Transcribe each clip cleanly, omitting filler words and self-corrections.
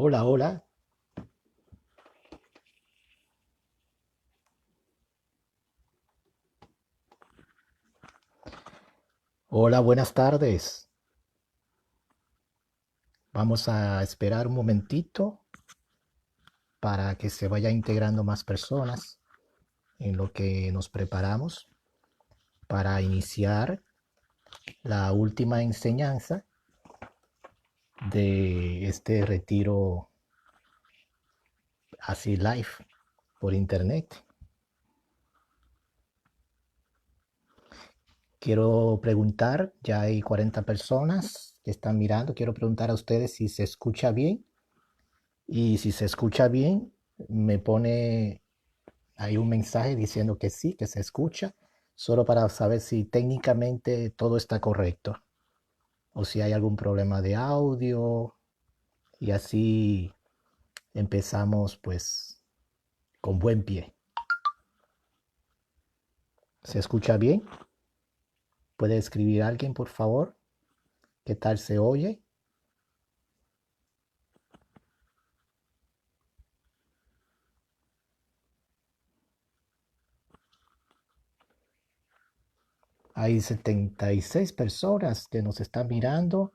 Hola, hola. Hola, buenas tardes. Vamos a esperar un momentito para que se vaya integrando más personas en lo que nos preparamos para iniciar la última enseñanza de este retiro así live por internet. Quiero preguntar, ya hay 40 personas que están mirando, quiero preguntar a ustedes si se escucha bien y si se escucha bien, me pone hay un mensaje diciendo que sí, que se escucha, solo para saber si técnicamente todo está correcto o si hay algún problema de audio y así empezamos pues con buen pie. ¿Se escucha bien? ¿Puede escribir alguien, por favor? ¿Qué tal se oye? Hay 76 personas que nos están mirando.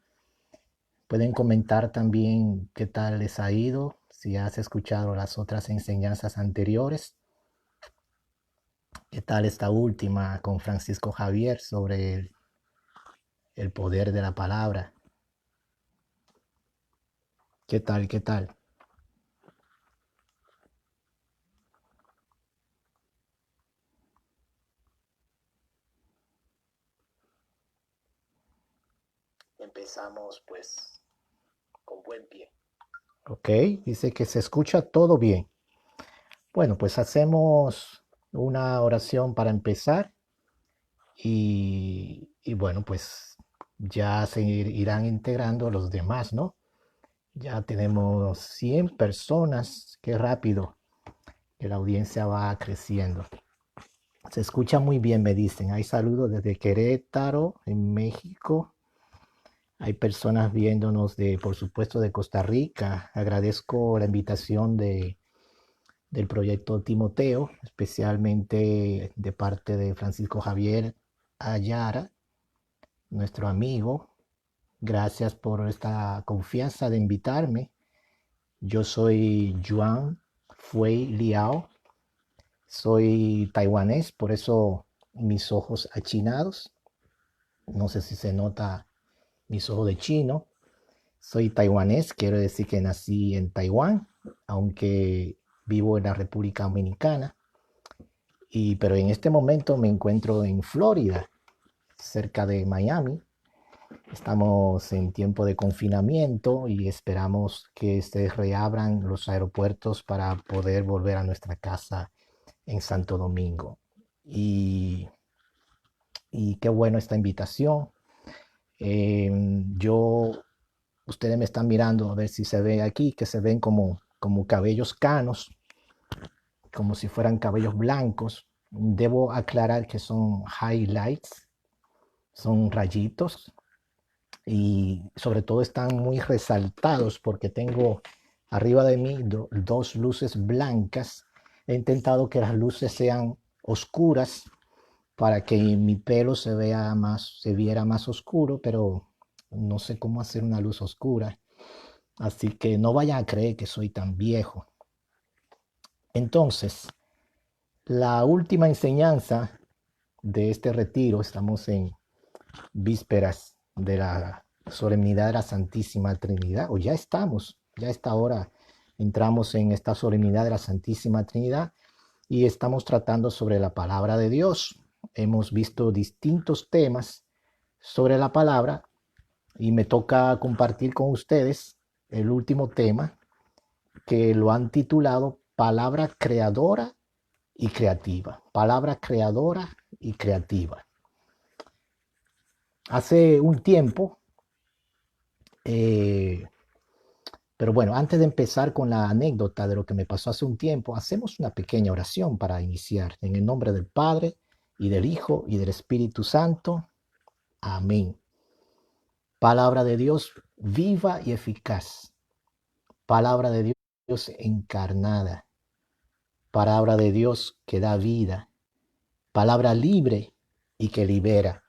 Pueden comentar también qué tal les ha ido, si has escuchado las otras enseñanzas anteriores. ¿Qué tal esta última con Francisco Javier sobre el poder de la palabra? ¿Qué tal? ¿Qué tal? Empezamos pues con buen pie. Ok, dice que se escucha todo bien. Bueno, pues hacemos una oración para empezar y bueno, pues ya se irán integrando los demás, ¿no? Ya tenemos 100 personas, qué rápido que la audiencia va creciendo. Se escucha muy bien, me dicen. Hay saludos desde Querétaro, en México. Hay personas viéndonos de, por supuesto, de Costa Rica. Agradezco la invitación del proyecto Timoteo, especialmente de parte de Francisco Javier Ayara, nuestro amigo. Gracias por esta confianza de invitarme. Yo soy Juan Fui Liao. Soy taiwanés, por eso mis ojos achinados. No sé si se nota mis ojos de chino. Soy taiwanés, quiero decir que nací en Taiwán, aunque vivo en la República Dominicana. Pero en este momento me encuentro en Florida, cerca de Miami. Estamos en tiempo de confinamiento y esperamos que se reabran los aeropuertos para poder volver a nuestra casa en Santo Domingo. Y, y qué bueno esta invitación. Yo Ustedes me están mirando a ver si se ve aquí, que se ven como cabellos canos, como si fueran cabellos blancos. Debo aclarar que son highlights, son rayitos y sobre todo están muy resaltados porque tengo arriba de mí dos luces blancas. He intentado que las luces sean oscuras para que mi pelo se viera más oscuro, pero no sé cómo hacer una luz oscura. Así que no vayan a creer que soy tan viejo. Entonces, la última enseñanza de este retiro, estamos en vísperas de la solemnidad de la Santísima Trinidad, o ya a esta hora entramos en esta solemnidad de la Santísima Trinidad y estamos tratando sobre la palabra de Dios. Hemos visto distintos temas sobre la palabra y me toca compartir con ustedes el último tema que lo han titulado Palabra Creadora y Creativa. Palabra Creadora y Creativa. Hace un tiempo, eh, pero bueno, antes de empezar con la anécdota de lo que me pasó hace un tiempo, hacemos una pequeña oración para iniciar. En el nombre del Padre, y del Hijo, y del Espíritu Santo. Amén. Palabra de Dios viva y eficaz, palabra de Dios encarnada, palabra de Dios que da vida, palabra libre y que libera.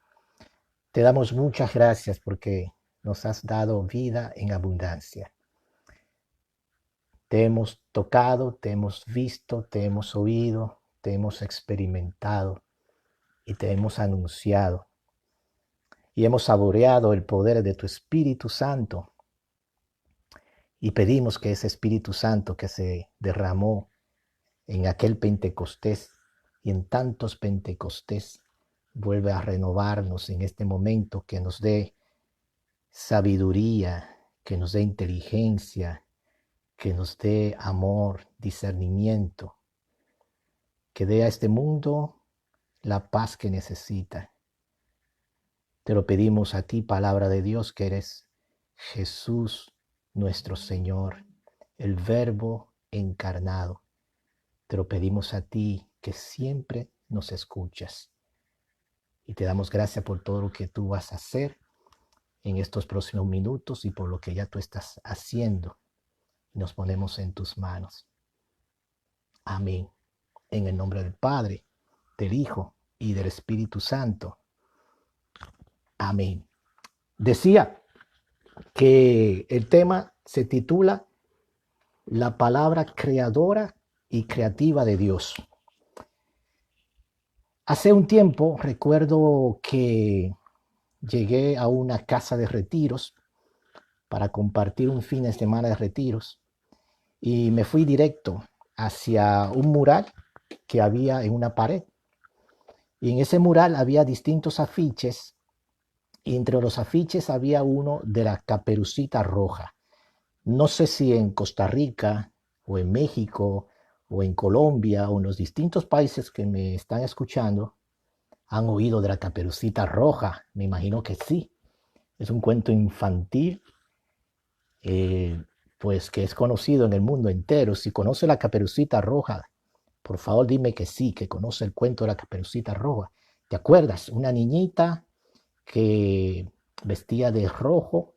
Te damos muchas gracias porque nos has dado vida en abundancia. Te hemos tocado, te hemos visto, te hemos oído, te hemos experimentado y te hemos anunciado. Y hemos saboreado el poder de tu Espíritu Santo. Y pedimos que ese Espíritu Santo que se derramó en aquel Pentecostés y en tantos Pentecostés vuelva a renovarnos en este momento, que nos dé sabiduría, que nos dé inteligencia, que nos dé amor, discernimiento, que dé a este mundo la paz que necesita. Te lo pedimos a ti, palabra de Dios, que eres Jesús nuestro Señor, el Verbo encarnado. Te lo pedimos a ti, que siempre nos escuchas. Y te damos gracias por todo lo que tú vas a hacer en estos próximos minutos y por lo que ya tú estás haciendo. Nos ponemos en tus manos. Amén. En el nombre del Padre, del Hijo y del Espíritu Santo. Amén. Decía que el tema se titula La palabra creadora y creativa de Dios. Hace un tiempo recuerdo que llegué a una casa de retiros para compartir un fin de semana de retiros y me fui directo hacia un mural que había en una pared. Y en ese mural había distintos afiches y entre los afiches había uno de la Caperucita Roja. No sé si en Costa Rica o en México o en Colombia o en los distintos países que me están escuchando han oído de la Caperucita Roja. Me imagino que sí. Es un cuento infantil, pues que es conocido en el mundo entero. Si conoce la Caperucita Roja, por favor dime que sí, que conoce el cuento de la Caperucita Roja. ¿Te acuerdas? Una niñita que vestía de rojo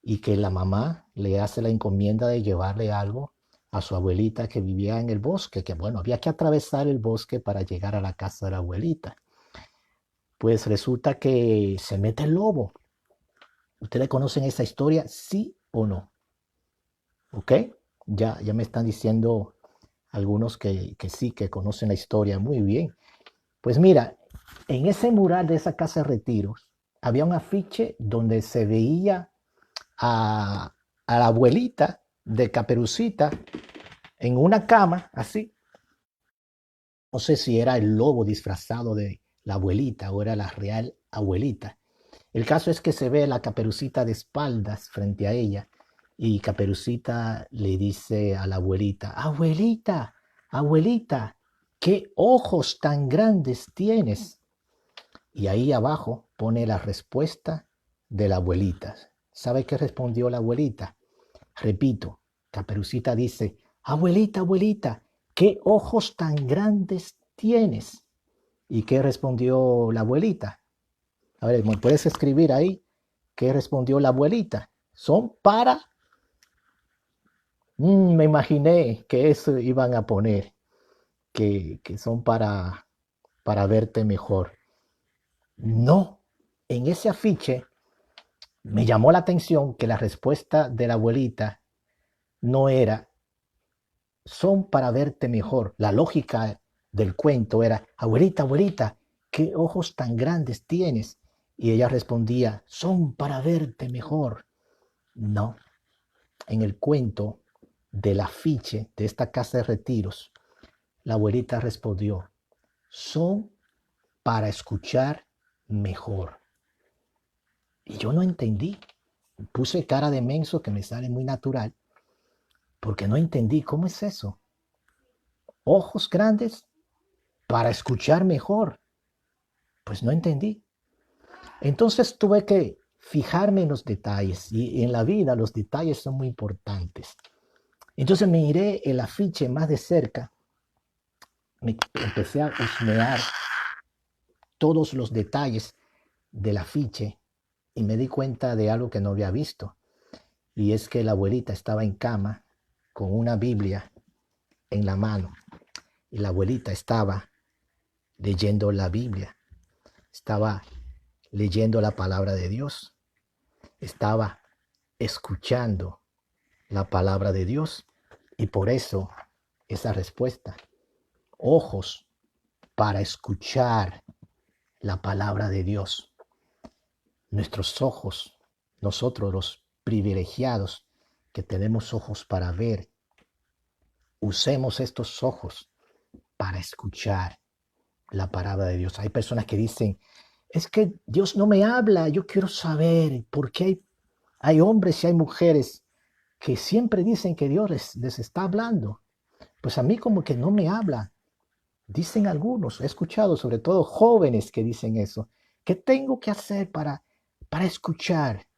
y que la mamá le hace la encomienda de llevarle algo a su abuelita que vivía en el bosque, que bueno, había que atravesar el bosque para llegar a la casa de la abuelita. Pues resulta que se mete el lobo. ¿Ustedes conocen esa historia? ¿Sí o no? ¿Ok? Ya me están diciendo algunos que sí, que conocen la historia muy bien. Pues mira, en ese mural de esa casa de retiros había un afiche donde se veía a la abuelita de Caperucita en una cama, así. No sé si era el lobo disfrazado de la abuelita o era la real abuelita. El caso es que se ve la Caperucita de espaldas frente a ella y Caperucita le dice a la abuelita, abuelita, abuelita, ¿qué ojos tan grandes tienes? Y ahí abajo pone la respuesta de la abuelita. ¿Sabe qué respondió la abuelita? Repito, Caperucita dice, abuelita, abuelita, ¿qué ojos tan grandes tienes? ¿Y qué respondió la abuelita? A ver, ¿me puedes escribir ahí qué respondió la abuelita? Son para... me imaginé que eso iban a poner, que son para verte mejor. No, en ese afiche me llamó la atención que la respuesta de la abuelita no era son para verte mejor. La lógica del cuento era, abuelita, abuelita, ¿qué ojos tan grandes tienes? Y ella respondía, son para verte mejor. No, en el cuento del afiche de esta casa de retiros, la abuelita respondió, son para escuchar mejor. Y yo no entendí. Puse cara de menso que me sale muy natural, porque no entendí cómo es eso. Ojos grandes para escuchar mejor. Pues no entendí. Entonces tuve que fijarme en los detalles y en la vida los detalles son muy importantes. Entonces miré el afiche más de cerca, me empecé a husmear todos los detalles del afiche y me di cuenta de algo que no había visto. Y es que la abuelita estaba en cama con una Biblia en la mano y la abuelita estaba leyendo la Biblia, estaba leyendo la palabra de Dios, estaba escuchando la palabra de Dios y por eso esa respuesta, ojos para escuchar la palabra de Dios. Nuestros ojos, nosotros los privilegiados que tenemos ojos para ver, usemos estos ojos para escuchar la palabra de Dios. Hay personas que dicen, es que Dios no me habla, yo quiero saber por qué hay hombres y hay mujeres que siempre dicen que Dios les está hablando. Pues a mí como que no me habla. Dicen algunos, he escuchado sobre todo jóvenes que dicen eso. ¿Qué tengo que hacer para escuchar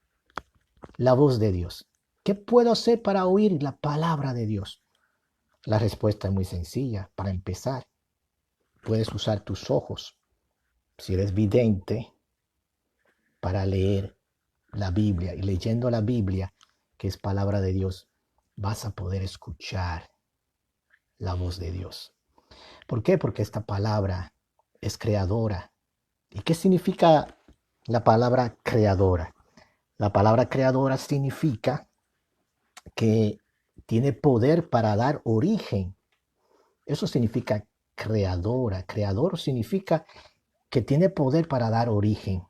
la voz de Dios? ¿Qué puedo hacer para oír la palabra de Dios? La respuesta es muy sencilla. Para empezar, puedes usar tus ojos, si eres vidente, para leer la Biblia. Y leyendo la Biblia, que es palabra de Dios, vas a poder escuchar la voz de Dios. ¿Por qué? Porque esta palabra es creadora. ¿Y qué significa la palabra creadora? La palabra creadora significa que tiene poder para dar origen. Eso significa creadora. Creador significa que tiene poder para dar origen.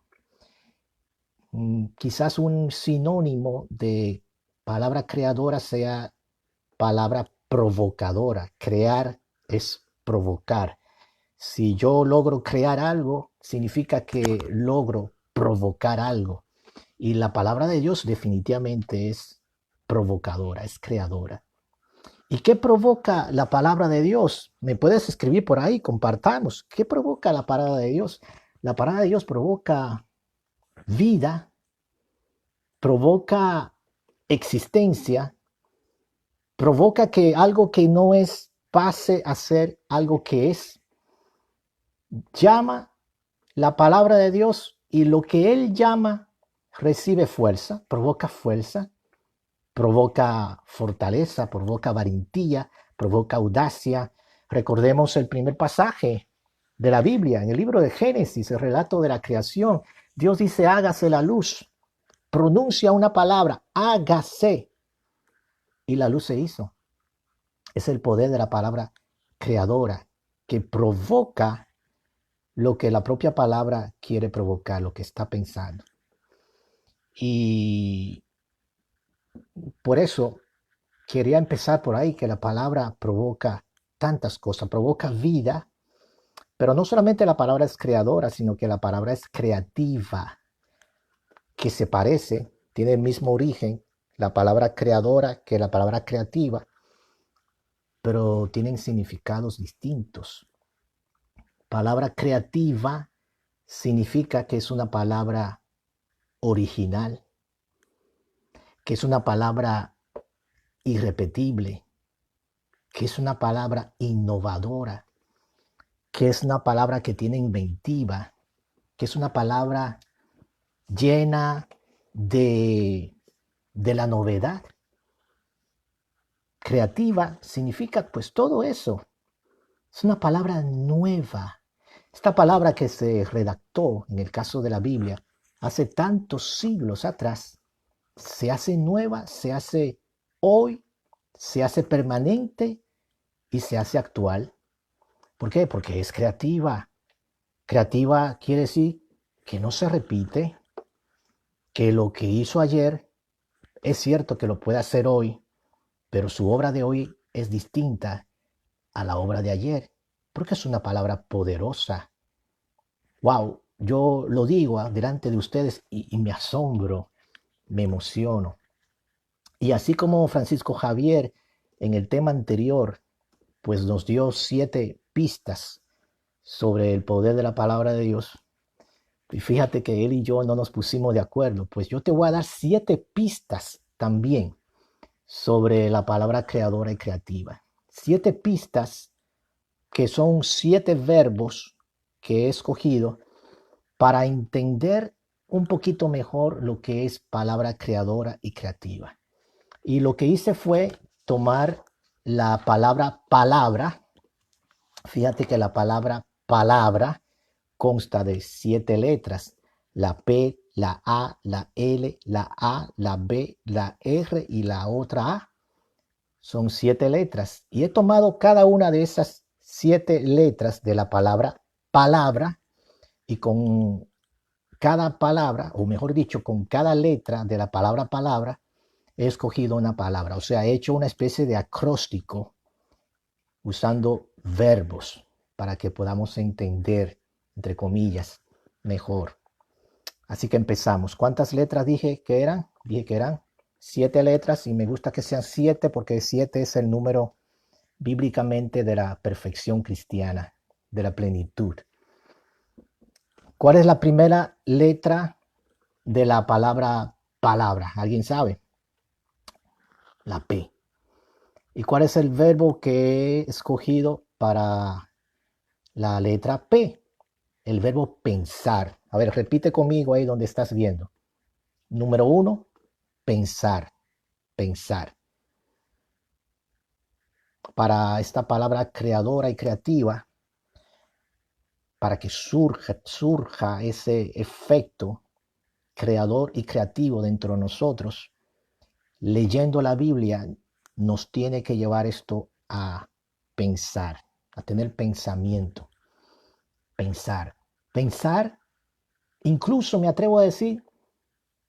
Quizás un sinónimo de palabra creadora sea palabra provocadora. Crear es provocar. Si yo logro crear algo, significa que logro provocar algo. Y la palabra de Dios definitivamente es provocadora, es creadora. ¿Y qué provoca la palabra de Dios? Me puedes escribir por ahí, compartamos. ¿Qué provoca la palabra de Dios? La palabra de Dios provoca vida, provoca existencia, provoca que algo que no es pase a ser algo que es. Llama la palabra de Dios y lo que Él llama recibe fuerza, provoca fortaleza, provoca valentía, provoca audacia. Recordemos el primer pasaje de la Biblia, en el libro de Génesis, el relato de la creación. Dios dice, hágase la luz. Pronuncia una palabra, hágase. Y la luz se hizo. Es el poder de la palabra creadora que provoca lo que la propia palabra quiere provocar, lo que está pensando. Y por eso quería empezar por ahí, que la palabra provoca tantas cosas, provoca vida, pero no solamente la palabra es creadora, sino que la palabra es creativa, que se parece, tiene el mismo origen, la palabra creadora que la palabra creativa, pero tienen significados distintos. Palabra creativa significa que es una palabra original, que es una palabra irrepetible, que es una palabra innovadora, que es una palabra que tiene inventiva, que es una palabra llena de la novedad. Creativa significa pues todo eso. Es una palabra nueva. Esta palabra que se redactó en el caso de la Biblia hace tantos siglos atrás, se hace nueva, se hace hoy, se hace permanente y se hace actual. ¿Por qué? Porque es creativa. Creativa quiere decir que no se repite, que lo que hizo ayer es cierto que lo puede hacer hoy, pero su obra de hoy es distinta a la obra de ayer, porque es una palabra poderosa. Wow, yo lo digo delante de ustedes y me asombro, me emociono. Y así como Francisco Javier en el tema anterior, pues nos dio 7 pistas sobre el poder de la palabra de Dios. Y fíjate que él y yo no nos pusimos de acuerdo. Pues yo te voy a dar 7 pistas también sobre la palabra creadora y creativa. 7 pistas que son 7 verbos que he escogido para entender un poquito mejor lo que es palabra creadora y creativa. Y lo que hice fue tomar la palabra palabra. Fíjate que la palabra palabra consta de 7 letras. La P, la A, la L, la A, la B, la R y la otra A. Son 7 letras. Y he tomado cada una de esas 7 letras de la palabra palabra y con cada palabra, o mejor dicho, con cada letra de la palabra palabra, he escogido una palabra. O sea, he hecho una especie de acróstico usando verbos para que podamos entender, entre comillas, mejor. Así que empezamos. ¿Cuántas letras dije que eran? Dije que eran 7 letras y me gusta que sean 7 porque 7 es el número bíblicamente de la perfección cristiana, de la plenitud. ¿Cuál es la primera letra de la palabra palabra? ¿Alguien sabe? La P. ¿Y cuál es el verbo que he escogido para la letra P? El verbo pensar. A ver, repite conmigo ahí donde estás viendo. Número 1, pensar. Pensar. Para esta palabra creadora y creativa, para que surja ese efecto creador y creativo dentro de nosotros, leyendo la Biblia nos tiene que llevar esto a pensar, a tener pensamiento. Pensar. Pensar, incluso me atrevo a decir,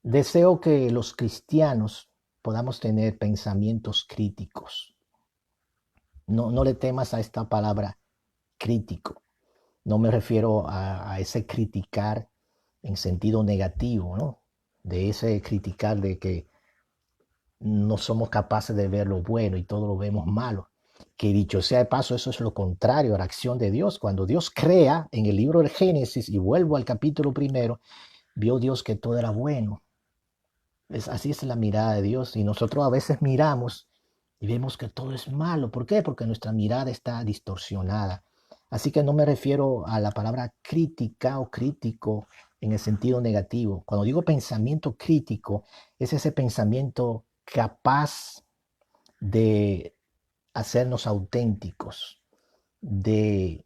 deseo que los cristianos podamos tener pensamientos críticos. No le temas a esta palabra crítico. No me refiero a ese criticar en sentido negativo, ¿no? De ese criticar de que no somos capaces de ver lo bueno y todo lo vemos malo. Que dicho sea de paso, eso es lo contrario a la acción de Dios. Cuando Dios crea en el libro del Génesis, y vuelvo al capítulo 1, vio Dios que todo era bueno. Así es la mirada de Dios. Y nosotros a veces miramos y vemos que todo es malo. ¿Por qué? Porque nuestra mirada está distorsionada. Así que no me refiero a la palabra crítica o crítico en el sentido negativo. Cuando digo pensamiento crítico, es ese pensamiento capaz de hacernos auténticos, de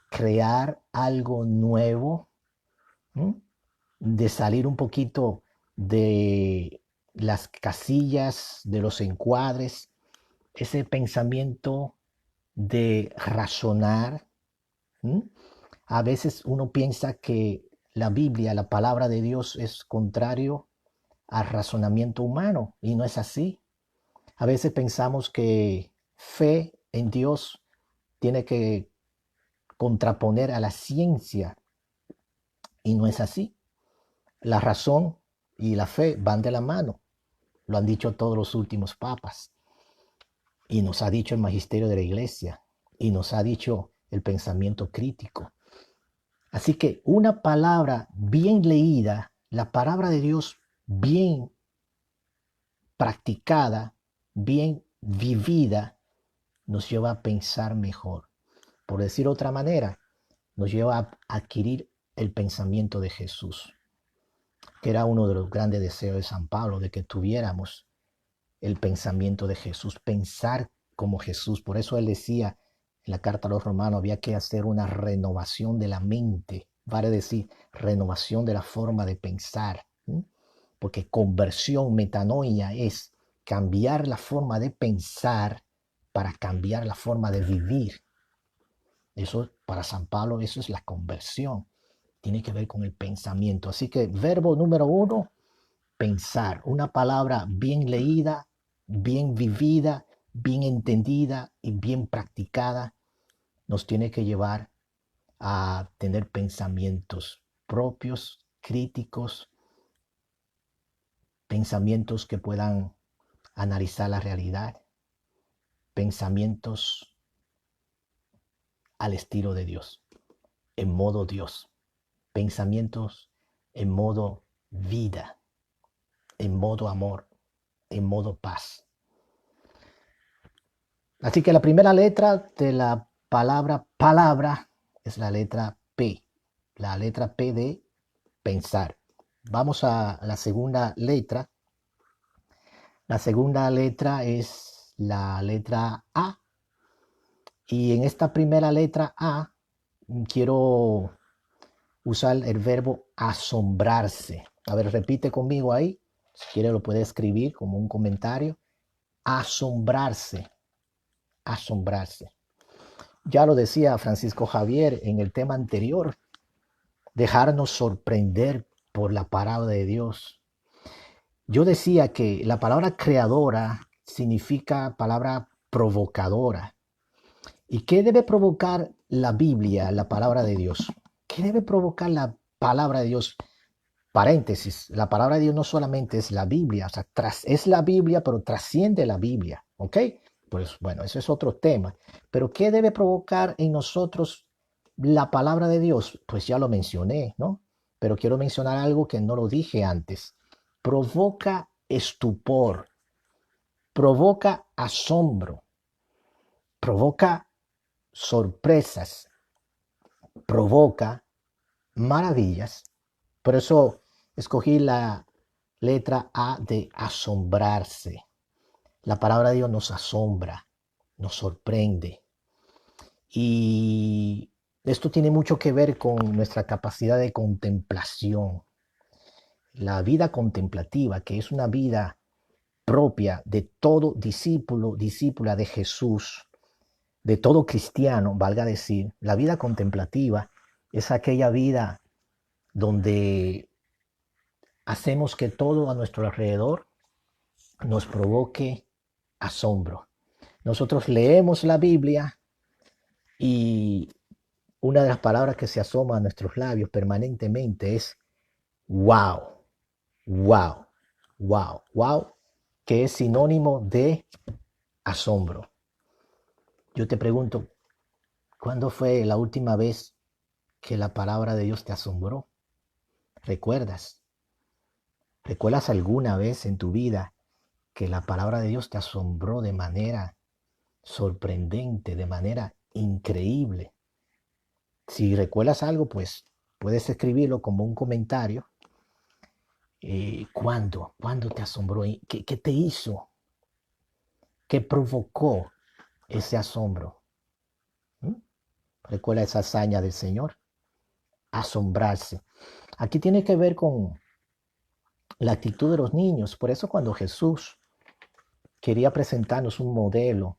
crear algo nuevo, ¿m? De salir un poquito de las casillas, de los encuadres, ese pensamiento de razonar. ¿M? A veces uno piensa que la Biblia, la palabra de Dios, es contrario al razonamiento humano y no es así. A veces pensamos que fe en Dios tiene que contraponer a la ciencia y no es así. La razón y la fe van de la mano. Lo han dicho todos los últimos papas y nos ha dicho el magisterio de la iglesia y nos ha dicho el pensamiento crítico. Así que una palabra bien leída, la palabra de Dios bien practicada, bien vivida, nos lleva a pensar mejor. Por decir otra manera, nos lleva a adquirir el pensamiento de Jesús, que era uno de los grandes deseos de San Pablo, de que tuviéramos el pensamiento de Jesús, pensar como Jesús. Por eso él decía en la carta a los romanos, había que hacer una renovación de la mente, vale decir, renovación de la forma de pensar, ¿sí? Porque conversión, metanoia, es cambiar la forma de pensar para cambiar la forma de vivir. Eso, para San Pablo, eso es la conversión. Tiene que ver con el pensamiento. Así que verbo número 1, pensar. Una palabra bien leída, bien vivida, bien entendida y bien practicada nos tiene que llevar a tener pensamientos propios, críticos, pensamientos que puedan analizar la realidad, pensamientos al estilo de Dios, en modo Dios, pensamientos en modo vida, en modo amor, en modo paz. Así que la primera letra de la palabra palabra es la letra P, la letra P de pensar. Vamos a la segunda letra. La segunda letra es la letra A. Y en esta primera letra A quiero usar el verbo asombrarse. A ver, repite conmigo ahí. Si quiere lo puede escribir como un comentario. Asombrarse, asombrarse. Ya lo decía Francisco Javier en el tema anterior, dejarnos sorprender por la palabra de Dios. Yo decía que la palabra creadora significa palabra provocadora. ¿Y qué debe provocar la Biblia, la palabra de Dios? ¿Qué debe provocar la palabra de Dios? Paréntesis, la palabra de Dios no solamente es la Biblia, o sea, es la Biblia, pero trasciende la Biblia, ¿ok? Pues bueno, eso es otro tema. Pero ¿qué debe provocar en nosotros la palabra de Dios? Pues ya lo mencioné, ¿no? Pero quiero mencionar algo que no lo dije antes. Provoca estupor, provoca asombro, provoca sorpresas, provoca maravillas. Por eso escogí la letra A de asombrarse. La palabra de Dios nos asombra, nos sorprende. Y esto tiene mucho que ver con nuestra capacidad de contemplación. La vida contemplativa, que es una vida propia de todo discípulo, discípula de Jesús, de todo cristiano, valga decir, la vida contemplativa es aquella vida donde hacemos que todo a nuestro alrededor nos provoque asombro. Nosotros leemos la Biblia y una de las palabras que se asoma a nuestros labios permanentemente es wow, wow, wow, wow, que es sinónimo de asombro. Yo te pregunto, ¿cuándo fue la última vez que la palabra de Dios te asombró? ¿Recuerdas? ¿Recuerdas alguna vez en tu vida que la palabra de Dios te asombró de manera sorprendente, de manera increíble? Si recuerdas algo, pues puedes escribirlo como un comentario. ¿Cuándo? ¿Cuándo te asombró? ¿Qué te hizo? ¿Qué provocó ese asombro? ¿Mm? ¿Recuerda esa hazaña del Señor? Asombrarse. Aquí tiene que ver con la actitud de los niños. Por eso cuando Jesús quería presentarnos un modelo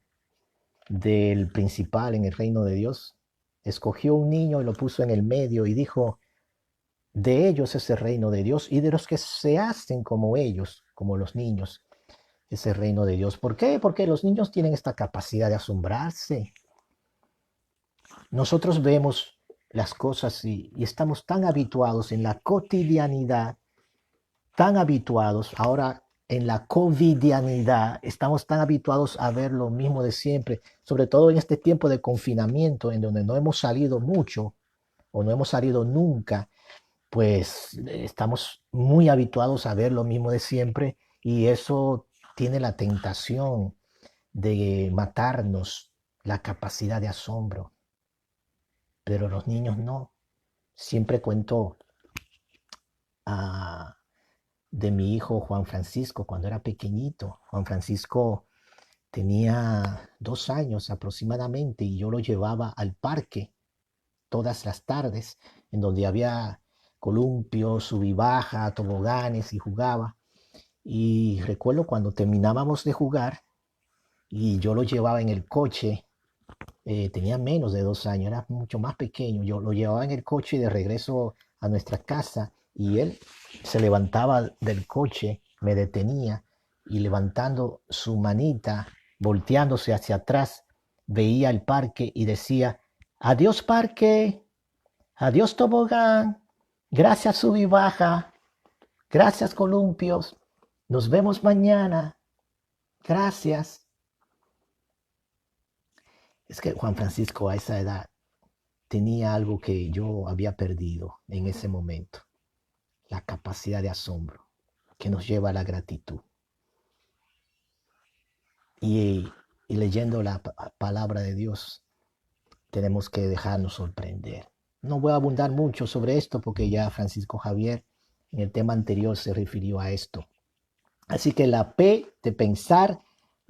del principal en el reino de Dios, escogió un niño y lo puso en el medio y dijo, de ellos es el reino de Dios y de los que se hacen como ellos, como los niños, es el reino de Dios. ¿Por qué? Porque los niños tienen esta capacidad de asombrarse. Nosotros vemos las cosas y estamos tan habituados en la cotidianidad, tan habituados ahora en la covidianidad, estamos tan habituados a ver lo mismo de siempre, sobre todo en este tiempo de confinamiento en donde no hemos salido mucho o no hemos salido nunca, pues estamos muy habituados a ver lo mismo de siempre y eso tiene la tentación de matarnos la capacidad de asombro. Pero los niños no. Siempre cuento ah, de mi hijo Juan Francisco cuando era pequeñito. Juan Francisco tenía 2 años aproximadamente y yo lo llevaba al parque todas las tardes en donde había columpios, sub y baja, toboganes y jugaba. Y recuerdo cuando terminábamos de jugar y yo lo llevaba en el coche, tenía menos de 2 años, era mucho más pequeño. Yo lo llevaba en el coche de regreso a nuestra casa y él se levantaba del coche, me detenía y levantando su manita, volteándose hacia atrás, veía el parque y decía, adiós parque, adiós tobogán, gracias sub y baja, gracias columpios, nos vemos mañana, gracias. Es que Juan Francisco a esa edad tenía algo que yo había perdido en ese momento, la capacidad de asombro que nos lleva a la gratitud. Y leyendo la palabra de Dios, tenemos que dejarnos sorprender. No voy a abundar mucho sobre esto porque ya Francisco Javier en el tema anterior se refirió a esto. Así que la P de pensar,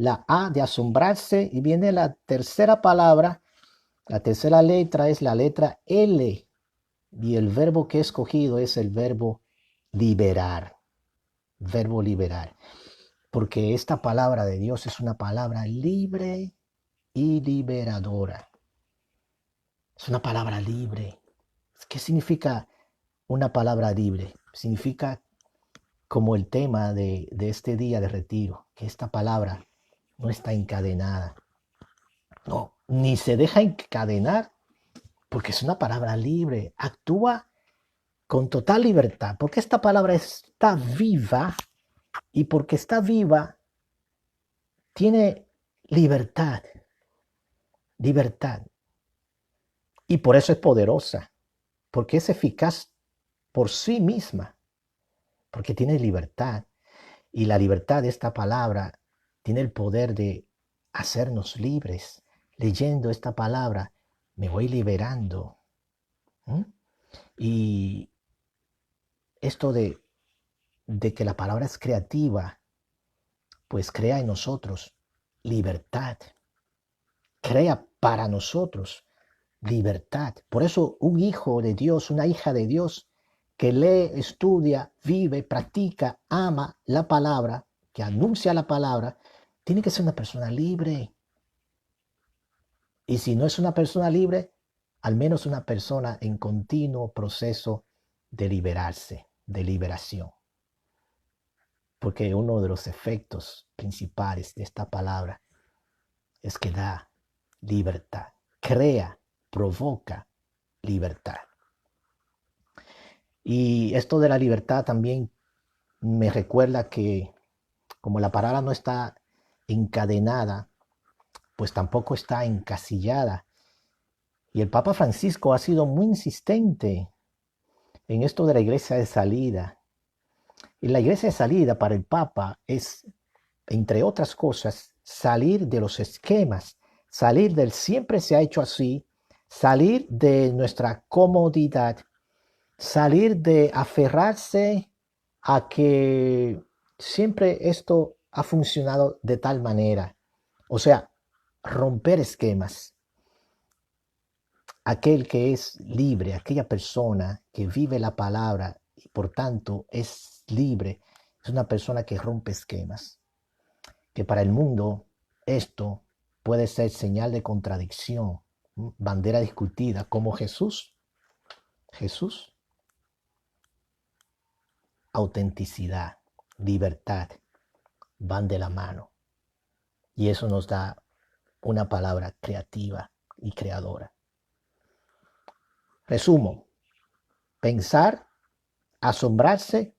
la A de asombrarse y viene la tercera palabra, la tercera letra es la letra L y el verbo que he escogido es el verbo liberar, porque esta palabra de Dios es una palabra libre y liberadora. Es una palabra libre. ¿Qué significa una palabra libre? Significa como el tema de este día de retiro, que esta palabra no está encadenada. No, ni se deja encadenar, porque es una palabra libre. Actúa con total libertad, porque esta palabra está viva y porque está viva tiene libertad, libertad. Y por eso es poderosa, porque es eficaz por sí misma, porque tiene libertad. Y la libertad de esta palabra tiene el poder de hacernos libres. Leyendo esta palabra me voy liberando. ¿Mm? Y esto de que la palabra es creativa, pues crea en nosotros libertad. Crea para nosotros libertad. Por eso un hijo de Dios, una hija de Dios que lee, estudia, vive, practica, ama la palabra, que anuncia la palabra, tiene que ser una persona libre. Y si no es una persona libre, al menos una persona en continuo proceso de liberarse, de liberación. Porque uno de los efectos principales de esta palabra es que da libertad, crea, provoca libertad. Y esto de la libertad también me recuerda que como la palabra no está encadenada, pues tampoco está encasillada. Y el Papa Francisco ha sido muy insistente en esto de la iglesia de salida. Y la iglesia de salida para el Papa es, entre otras cosas, salir de los esquemas, salir del siempre se ha hecho así, salir de nuestra comodidad, salir de aferrarse a que siempre esto ha funcionado de tal manera. O sea, romper esquemas. Aquel que es libre, aquella persona que vive la palabra y por tanto es libre, es una persona que rompe esquemas. Que para el mundo esto puede ser señal de contradicción, bandera discutida, como Jesús. Jesús, autenticidad, libertad, van de la mano. Y eso nos da una palabra creativa y creadora. Resumo, pensar, asombrarse,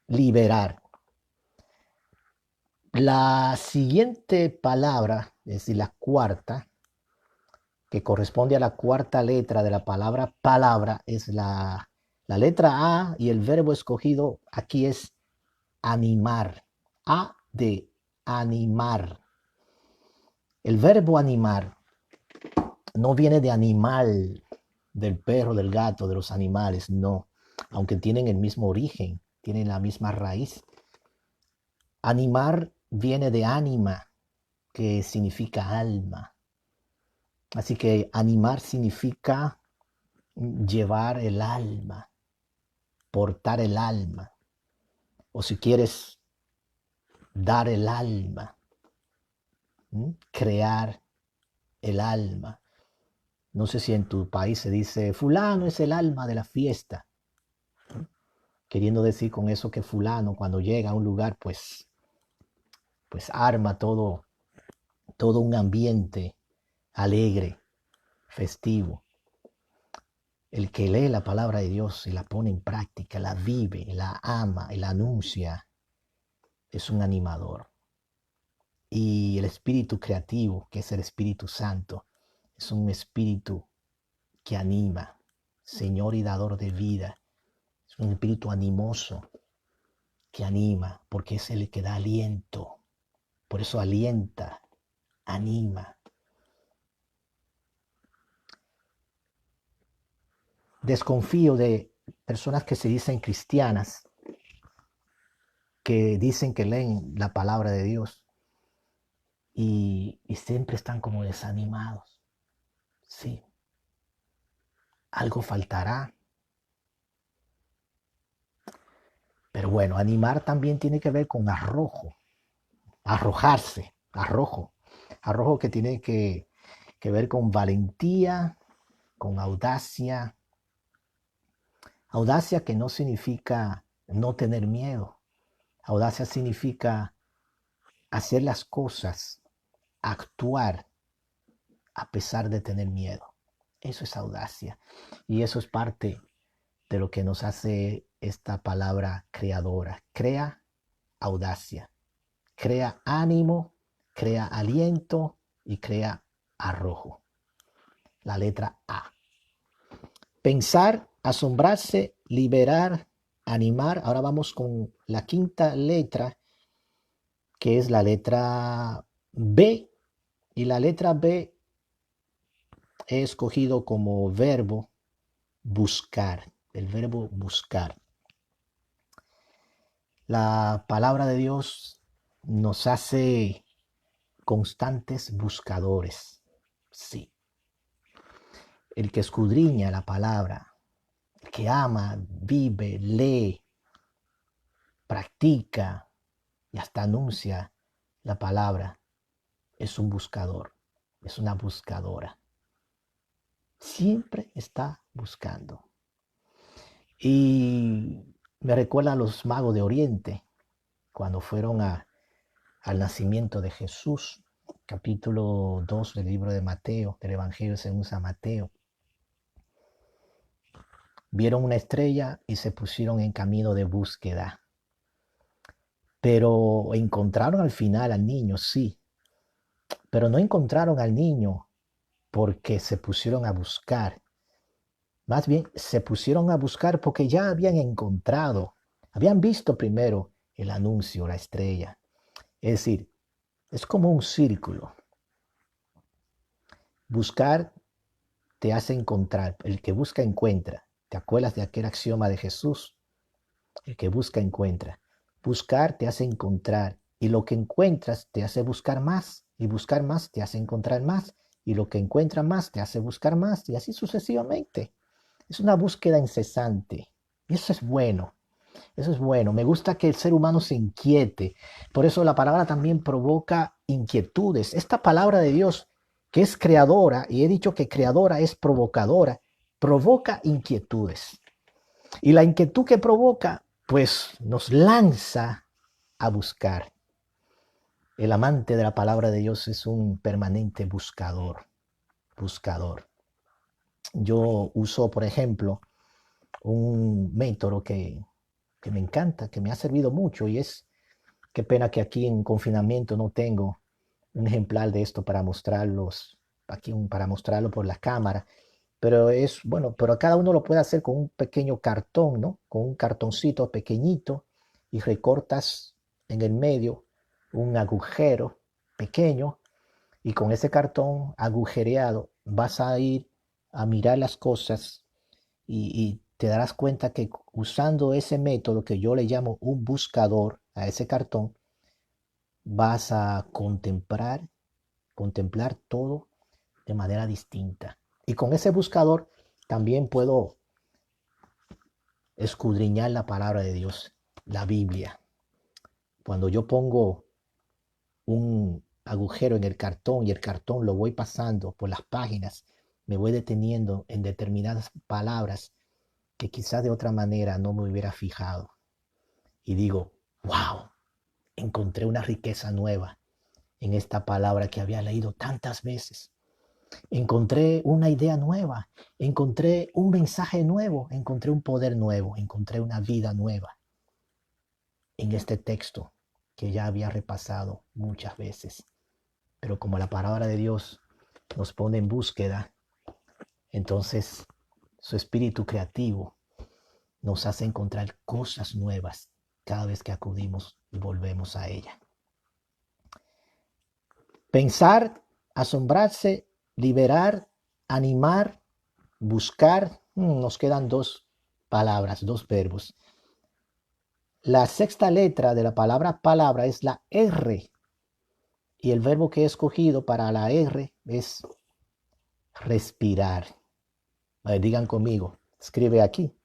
liberar. La siguiente palabra, es decir, la cuarta, que corresponde a la cuarta letra de la palabra palabra, es la letra A y el verbo escogido aquí es animar. A de animar. El verbo animar no viene de animal, del perro, del gato, de los animales, no. Aunque tienen el mismo origen, tienen la misma raíz. Animar viene de ánima, que significa alma. Así que animar significa llevar el alma, portar el alma. O si quieres, dar el alma, crear el alma. No sé si en tu país se dice, fulano es el alma de la fiesta. Queriendo decir con eso que fulano cuando llega a un lugar, pues arma todo un ambiente alegre, festivo. El que lee la palabra de Dios y la pone en práctica, la vive, la ama y la anuncia, es un animador. Y el espíritu creativo, que es el Espíritu Santo, es un espíritu que anima, Señor y dador de vida. Es un espíritu animoso que anima, porque es el que da aliento. Por eso alienta, anima. Desconfío de personas que se dicen cristianas, que dicen que leen la palabra de Dios, y siempre están como desanimados. Sí, algo faltará. Pero bueno, animar también tiene que ver con arrojo, arrojarse, arrojo. Arrojo que tiene que ver con valentía, con audacia. Audacia que no significa no tener miedo. Audacia significa hacer las cosas, actuar a pesar de tener miedo. Eso es audacia. Y eso es parte de lo que nos hace esta palabra creadora. Crea audacia, crea ánimo, crea aliento y crea arrojo. La letra A. Pensar, asombrarse, liberar, animar. Ahora vamos con la quinta letra, que es la letra B. Y la letra B he escogido como verbo buscar, el verbo buscar. La palabra de Dios nos hace constantes buscadores. Sí. El que escudriña la palabra, el que ama, vive, lee, practica y hasta anuncia la palabra, es un buscador, es una buscadora. Siempre está buscando. Y me recuerda a los magos de Oriente, cuando fueron al nacimiento de Jesús, capítulo 2 del libro de Mateo, del Evangelio según San Mateo. Vieron una estrella y se pusieron en camino de búsqueda. Pero encontraron al final al niño, sí, pero no encontraron al niño porque se pusieron a buscar. Más bien, se pusieron a buscar porque ya habían encontrado, habían visto primero el anuncio, la estrella. Es decir, es como un círculo. Buscar te hace encontrar. El que busca encuentra. ¿Te acuerdas de aquel axioma de Jesús? El que busca encuentra. Buscar te hace encontrar. Y lo que encuentras te hace buscar más. Y buscar más te hace encontrar más. Y lo que encuentras más te hace buscar más. Y así sucesivamente. Es una búsqueda incesante. Y eso es bueno. Eso es bueno. Me gusta que el ser humano se inquiete. Por eso la palabra también provoca inquietudes. Esta palabra de Dios, que es creadora, y he dicho que creadora es provocadora, provoca inquietudes. Y la inquietud que provoca, pues nos lanza a buscar. El amante de la palabra de Dios es un permanente buscador. Buscador. Yo uso, por ejemplo, un método que me encanta, que me ha servido mucho y es, qué pena que aquí en confinamiento no tengo un ejemplar de esto para mostrarlos, aquí para mostrarlo por la cámara, pero es, bueno, pero cada uno lo puede hacer con un pequeño cartón, ¿no? Con un cartoncito pequeñito y recortas en el medio un agujero pequeño y con ese cartón agujereado vas a ir a mirar las cosas y te darás cuenta que usando ese método que yo le llamo un buscador a ese cartón, vas a contemplar todo de manera distinta. Y con ese buscador también puedo escudriñar la palabra de Dios, la Biblia. Cuando yo pongo un agujero en el cartón y el cartón lo voy pasando por las páginas, me voy deteniendo en determinadas palabras que quizás de otra manera no me hubiera fijado. Y digo, wow, encontré una riqueza nueva en esta palabra que había leído tantas veces. Encontré una idea nueva, encontré un mensaje nuevo, encontré un poder nuevo, encontré una vida nueva en este texto que ya había repasado muchas veces. Pero como la palabra de Dios nos pone en búsqueda, entonces su espíritu creativo nos hace encontrar cosas nuevas cada vez que acudimos y volvemos a ella. Pensar, asombrarse, liberar, animar, buscar. Nos quedan dos palabras, dos verbos. La sexta letra de la palabra palabra es la R. Y el verbo que he escogido para la R es respirar. Digan conmigo, escribe aquí,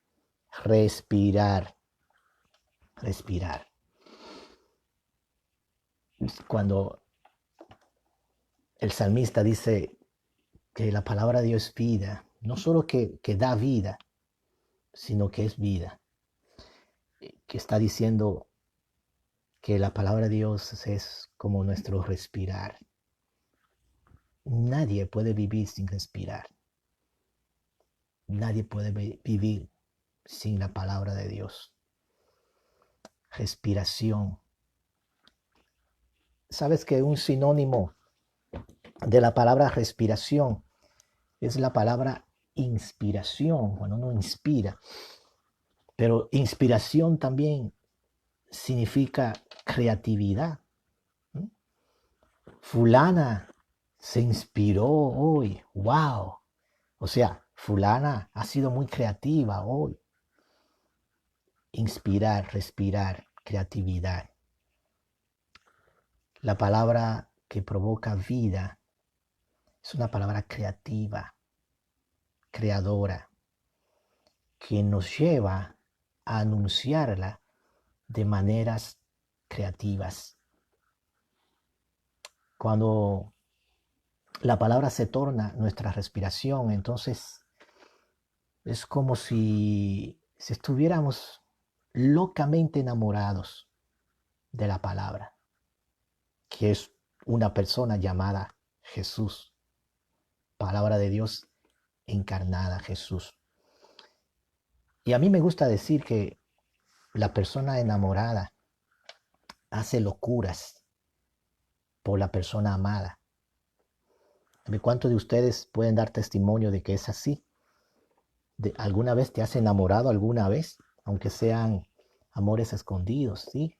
respirar, respirar. Cuando el salmista dice que la palabra de Dios es vida, no solo que da vida, sino que es vida. Que está diciendo que la palabra de Dios es como nuestro respirar. Nadie puede vivir sin respirar. Nadie puede vivir sin la palabra de Dios. Respiración. ¿Sabes que un sinónimo de la palabra respiración es la palabra inspiración? Cuando uno inspira. Pero inspiración también significa creatividad. Fulana se inspiró hoy. ¡Wow! O sea, fulana ha sido muy creativa hoy. Inspirar, respirar, creatividad. La palabra que provoca vida es una palabra creativa, creadora, que nos lleva a anunciarla de maneras creativas. Cuando la palabra se torna nuestra respiración, entonces es como si estuviéramos locamente enamorados de la palabra, que es una persona llamada Jesús, palabra de Dios encarnada, Jesús. Y a mí me gusta decir que la persona enamorada hace locuras por la persona amada. ¿Cuántos de ustedes pueden dar testimonio de que es así? ¿Alguna vez te has enamorado alguna vez? Aunque sean amores escondidos, ¿sí?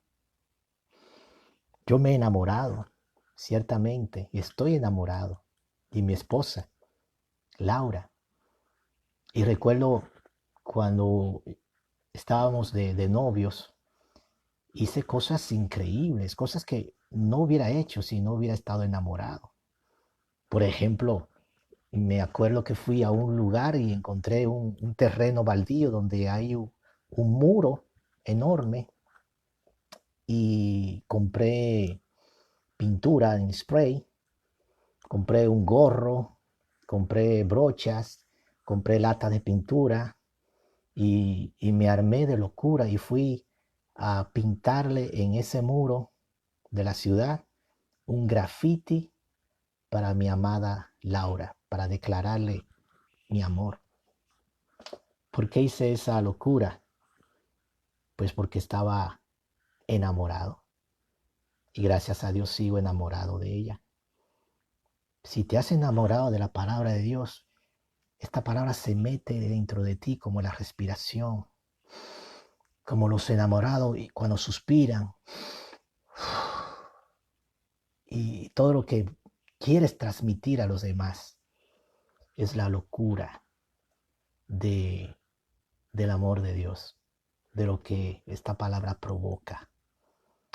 Yo me he enamorado, ciertamente, y estoy enamorado. Y mi esposa, Laura. Y recuerdo cuando estábamos de novios, hice cosas increíbles, cosas que no hubiera hecho si no hubiera estado enamorado. Por ejemplo, me acuerdo que fui a un lugar y encontré un terreno baldío donde hay un muro enorme y compré pintura en spray, compré un gorro, compré brochas, compré lata de pintura y me armé de locura y fui a pintarle en ese muro de la ciudad un graffiti para mi amada Laura, para declararle mi amor. ¿Por qué hice esa locura? Pues porque estaba enamorado. Y gracias a Dios sigo enamorado de ella. Si te has enamorado de la palabra de Dios, esta palabra se mete dentro de ti como la respiración, como los enamorados y cuando suspiran. Y todo lo que quieres transmitir a los demás es la locura del amor de Dios, de lo que esta palabra provoca.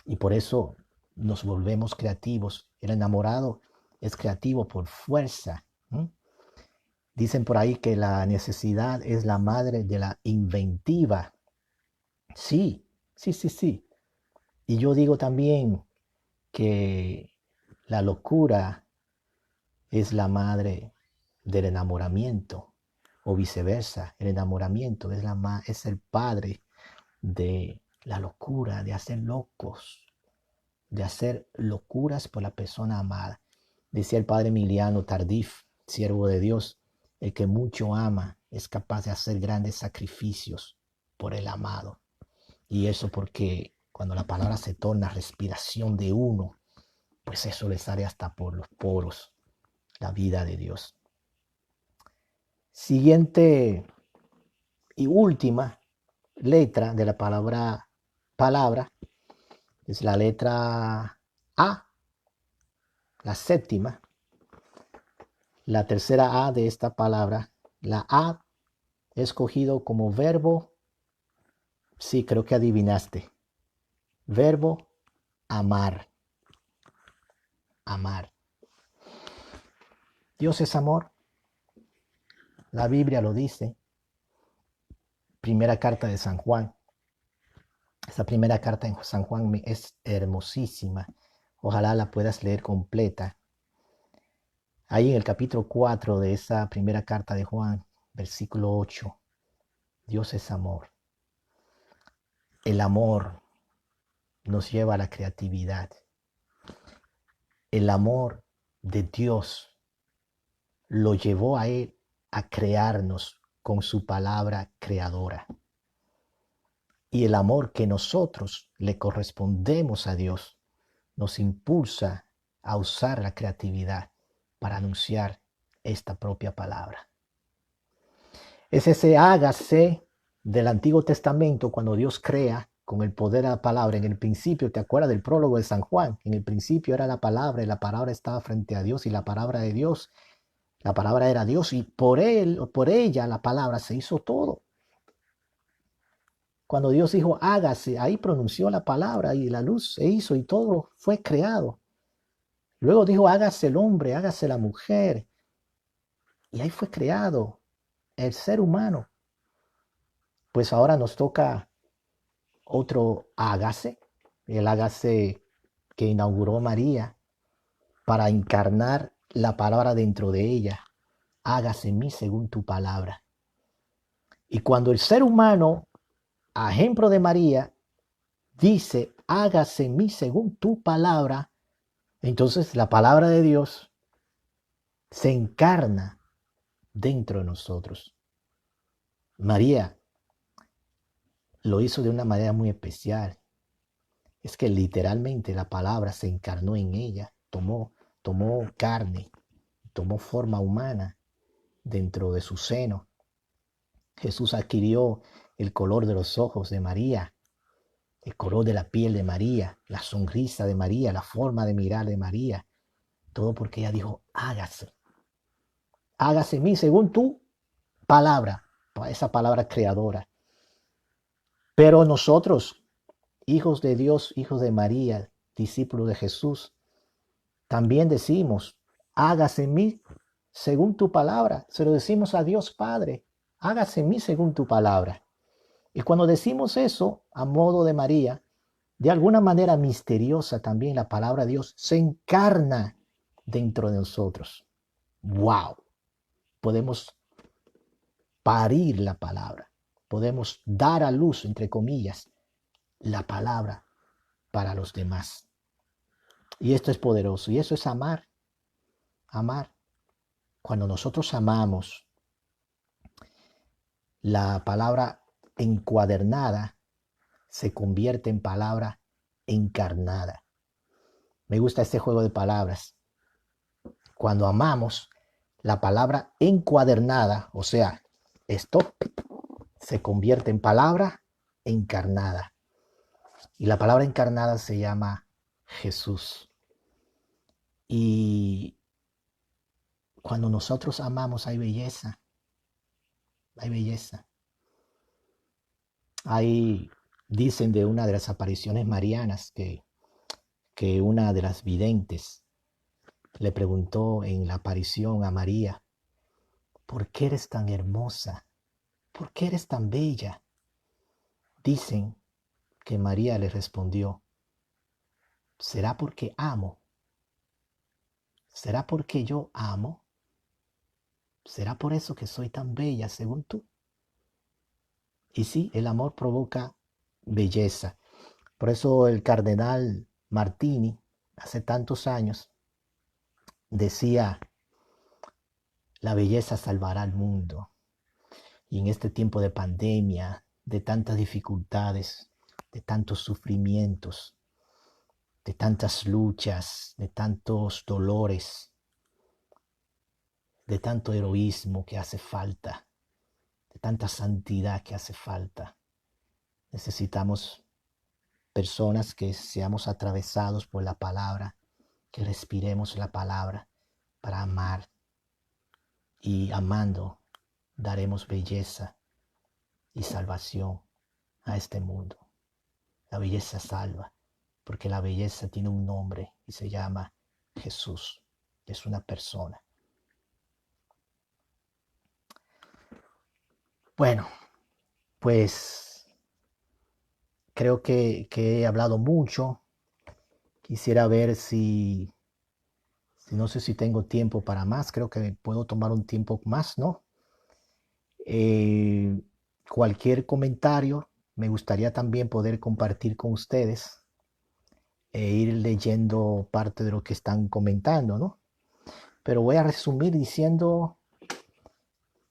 Y por eso nos volvemos creativos. El enamorado es creativo por fuerza. Dicen por ahí que la necesidad es la madre de la inventiva. Sí, sí, sí, sí. Y yo digo también que la locura es la madre del enamoramiento o viceversa. El enamoramiento es el padre de la locura, de hacer locuras por la persona amada. Decía el padre Emiliano Tardif, siervo de Dios, el que mucho ama es capaz de hacer grandes sacrificios por el amado. Y eso porque cuando la palabra se torna respiración de uno, pues eso le sale hasta por los poros, la vida de Dios. Siguiente y última letra de la palabra es la letra A, la séptima. La tercera A de esta palabra, la A, he escogido como verbo, sí, creo que adivinaste, verbo amar. amar. Dios es amor. La Biblia lo dice. Primera carta de San Juan. Esa primera carta en San Juan es hermosísima. Ojalá la puedas leer completa. Ahí en el capítulo 4 de esa primera carta de Juan, versículo 8, Dios es amor. El amor nos lleva a la creatividad. El amor de Dios lo llevó a Él a crearnos con su palabra creadora. Y el amor que nosotros le correspondemos a Dios nos impulsa a usar la creatividad para anunciar esta propia palabra. Es ese hágase del Antiguo Testamento cuando Dios crea con el poder de la palabra. En el principio, ¿te acuerdas del prólogo de San Juan? En el principio era la palabra y la palabra estaba frente a Dios y la palabra de Dios, la palabra era Dios y por él o por ella la palabra se hizo todo. Cuando Dios dijo hágase, ahí pronunció la palabra y la luz se hizo y todo fue creado. Luego dijo hágase el hombre, hágase la mujer y ahí fue creado el ser humano. Pues ahora nos toca otro hágase, el hágase que inauguró María para encarnar la palabra dentro de ella. Hágase en mí según tu palabra. Y cuando el ser humano, a ejemplo de María, dice, hágase en mí según tu palabra, entonces la palabra de Dios se encarna dentro de nosotros. María lo hizo de una manera muy especial. Es que literalmente la palabra se encarnó en ella, tomó carne, tomó forma humana dentro de su seno. Jesús adquirió el color de los ojos de María, el color de la piel de María, la sonrisa de María, la forma de mirar de María. Todo porque ella dijo, hágase. Hágase en mí según tu palabra, esa palabra creadora. Pero nosotros, hijos de Dios, hijos de María, discípulos de Jesús, también decimos, hágase en mí según tu palabra. Se lo decimos a Dios Padre, hágase en mí según tu palabra. Y cuando decimos eso, a modo de María, de alguna manera misteriosa también la palabra de Dios se encarna dentro de nosotros. ¡Wow! Podemos parir la palabra. Podemos dar a luz, entre comillas, la palabra para los demás. Y esto es poderoso. Y eso es amar. Amar. Cuando nosotros amamos, la palabra encuadernada se convierte en palabra encarnada. Me gusta este juego de palabras. Cuando amamos, la palabra encuadernada, o sea, esto se convierte en palabra encarnada. Y la palabra encarnada se llama Jesús. Y cuando nosotros amamos hay belleza. Hay belleza. Ahí dicen de una de las apariciones marianas que una de las videntes le preguntó en la aparición a María, ¿por qué eres tan hermosa? ¿Por qué eres tan bella? Dicen que María le respondió, ¿será porque amo? ¿Será porque yo amo? ¿Será por eso que soy tan bella según tú? Y sí, el amor provoca belleza. Por eso el cardenal Martini, hace tantos años, decía, la belleza salvará al mundo. Y en este tiempo de pandemia, de tantas dificultades, de tantos sufrimientos, de tantas luchas, de tantos dolores, de tanto heroísmo que hace falta, de tanta santidad que hace falta. Necesitamos personas que seamos atravesados por la palabra, que respiremos la palabra para amar. Y amando daremos belleza y salvación a este mundo. La belleza salva, porque la belleza tiene un nombre y se llama Jesús, es una persona. Bueno, pues creo que he hablado mucho. Quisiera ver si no sé si tengo tiempo para más. Creo que puedo tomar un tiempo más, ¿no? Eh, Cualquier comentario, me gustaría también poder compartir con ustedes e ir leyendo parte de lo que están comentando, ¿no? Pero voy a resumir diciendo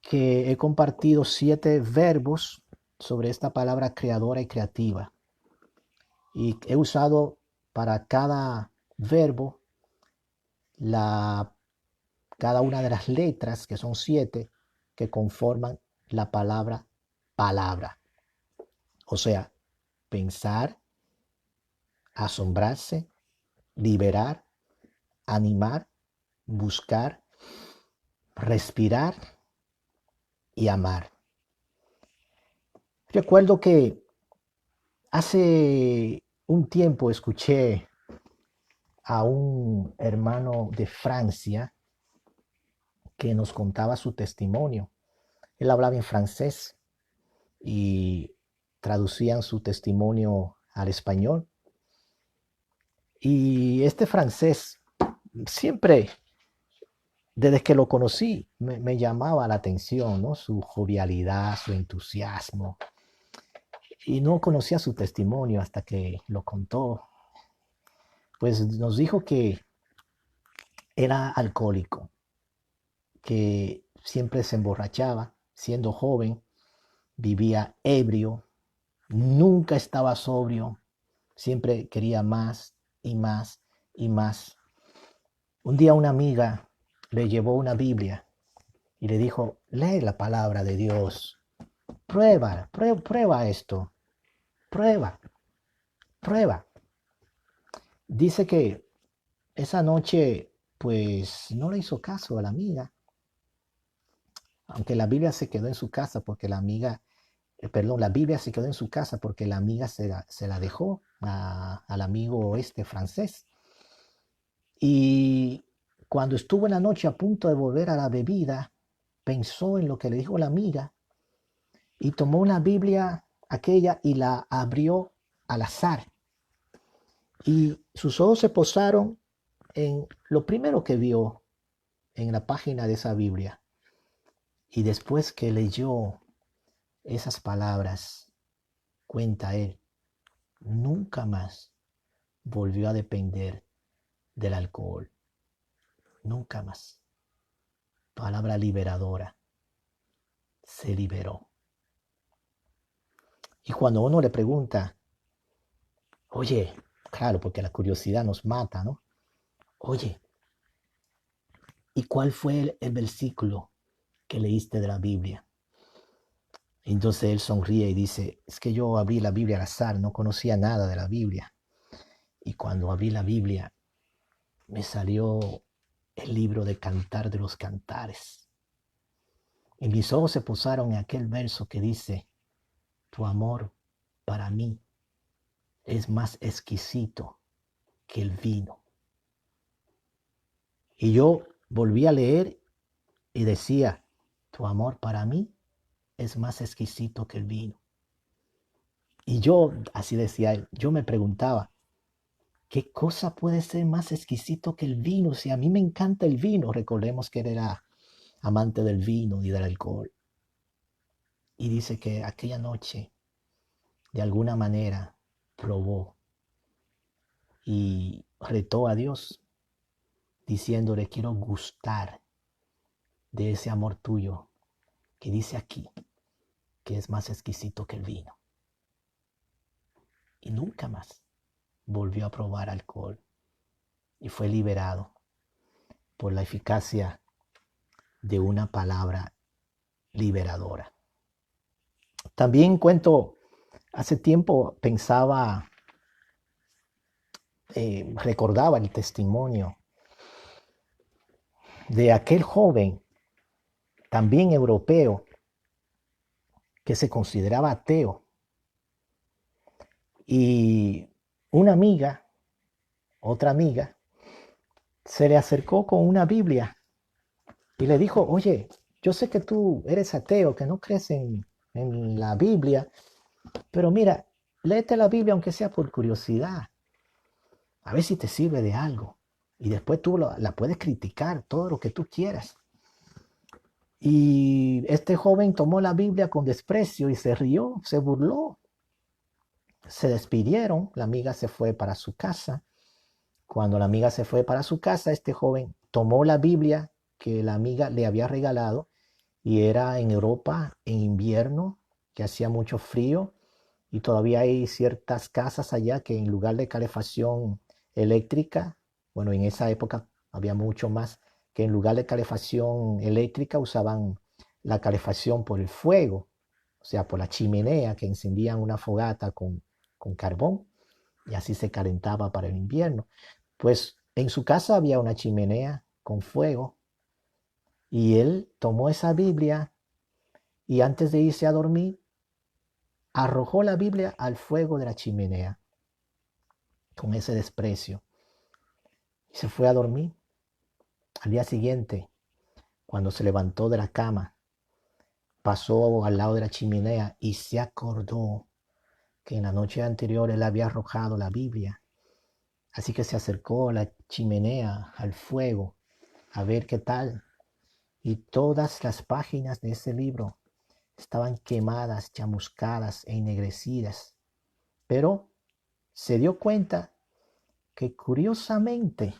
que he compartido 7 verbos sobre esta palabra creadora y creativa. Y he usado para cada verbo la, cada una de las letras, que son 7, que conforman la palabra palabra. O sea, pensar, asombrarse, liberar, animar, buscar, respirar y amar. Recuerdo que hace un tiempo escuché a un hermano de Francia que nos contaba su testimonio. Él hablaba en francés y traducían su testimonio al español. Y este francés siempre, desde que lo conocí, me llamaba la atención, ¿no? Su jovialidad, su entusiasmo. Y no conocía su testimonio hasta que lo contó. Pues nos dijo que era alcohólico, que siempre se emborrachaba, siendo joven, vivía ebrio, nunca estaba sobrio, siempre quería más y más y más. Un día una amiga le llevó una Biblia y le dijo, lee la palabra de Dios, prueba esto, prueba, prueba. Dice que esa noche pues no le hizo caso a la amiga, aunque la Biblia se quedó en su casa porque la amiga, perdón, la Biblia se quedó en su casa porque la amiga se la dejó al amigo este francés. Y cuando estuvo en la noche a punto de volver a la bebida, pensó en lo que le dijo la amiga y tomó una Biblia aquella y la abrió al azar. Y sus ojos se posaron en lo primero que vio en la página de esa Biblia. Y después que leyó esas palabras, cuenta él, nunca más volvió a depender del alcohol. Nunca más. Palabra liberadora. Se liberó. Y cuando uno le pregunta, oye, claro, porque la curiosidad nos mata, ¿no? Oye, ¿y cuál fue el versículo que leíste de la Biblia? Entonces él sonríe y dice, es que yo abrí la Biblia al azar, no conocía nada de la Biblia. Y cuando abrí la Biblia, me salió el libro de Cantar de los Cantares. Y mis ojos se posaron en aquel verso que dice, tu amor para mí es más exquisito que el vino. Y yo volví a leer y decía, tu amor para mí es más exquisito que el vino. Y yo, así decía él, yo me preguntaba, ¿qué cosa puede ser más exquisito que el vino? Si a mí me encanta el vino, recordemos que él era amante del vino y del alcohol. Y dice que aquella noche, de alguna manera, probó y retó a Dios, diciéndole, quiero gustar de ese amor tuyo que dice aquí que es más exquisito que el vino. Y nunca más volvió a probar alcohol y fue liberado por la eficacia de una palabra liberadora. También cuento, hace tiempo pensaba, recordaba el testimonio de aquel joven, también europeo, que se consideraba ateo. Y una amiga, otra amiga, se le acercó con una Biblia y le dijo, oye, yo sé que tú eres ateo, que no crees en la Biblia, pero mira, léete la Biblia aunque sea por curiosidad, a ver si te sirve de algo. Y después tú la puedes criticar, todo lo que tú quieras. Y este joven tomó la Biblia con desprecio y se rió, se burló. Se despidieron, la amiga se fue para su casa. Cuando la amiga se fue para su casa, este joven tomó la Biblia que la amiga le había regalado y era en Europa en invierno, que hacía mucho frío y todavía hay ciertas casas allá que en lugar de calefacción eléctrica, bueno, en esa época había mucho más, que en lugar de calefacción eléctrica usaban la calefacción por el fuego, o sea, por la chimenea, que encendían una fogata con carbón y así se calentaba para el invierno. Pues en su casa había una chimenea con fuego y él tomó esa Biblia y antes de irse a dormir, arrojó la Biblia al fuego de la chimenea con ese desprecio y se fue a dormir. Al día siguiente, cuando se levantó de la cama, pasó al lado de la chimenea y se acordó que en la noche anterior él había arrojado la Biblia. Así que se acercó a la chimenea, al fuego, a ver qué tal. Y todas las páginas de ese libro estaban quemadas, chamuscadas e ennegrecidas. Pero se dio cuenta que curiosamente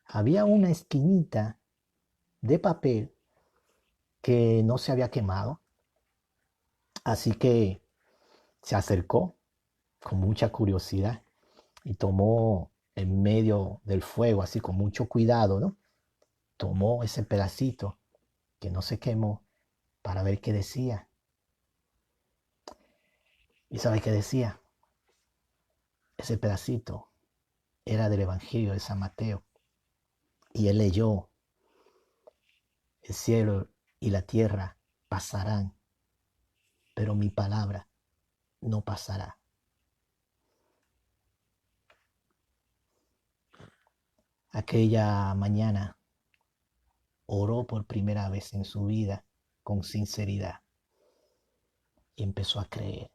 había una esquinita de papel que no se había quemado. Así que se acercó con mucha curiosidad y tomó en medio del fuego, así con mucho cuidado, ¿no? Tomó ese pedacito que no se quemó para ver qué decía. ¿Y sabe qué decía? Ese pedacito era del Evangelio de San Mateo. Y él leyó, el cielo y la tierra pasarán, pero mi palabra no pasará. Aquella mañana oró por primera vez en su vida con sinceridad y empezó a creer.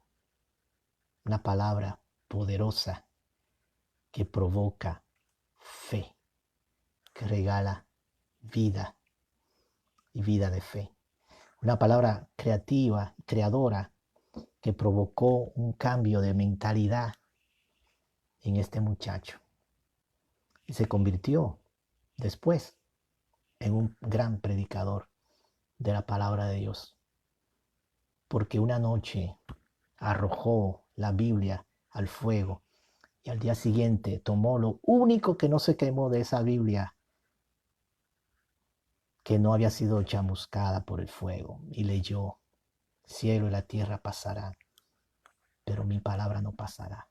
Una palabra poderosa que provoca fe, que regala vida y vida de fe. Una palabra creativa, creadora, que provocó un cambio de mentalidad en este muchacho y se convirtió después en un gran predicador de la palabra de Dios, porque una noche arrojó la Biblia al fuego y al día siguiente tomó lo único que no se quemó de esa Biblia, que no había sido chamuscada por el fuego, y leyó, cielo y la tierra pasarán, pero mi palabra no pasará.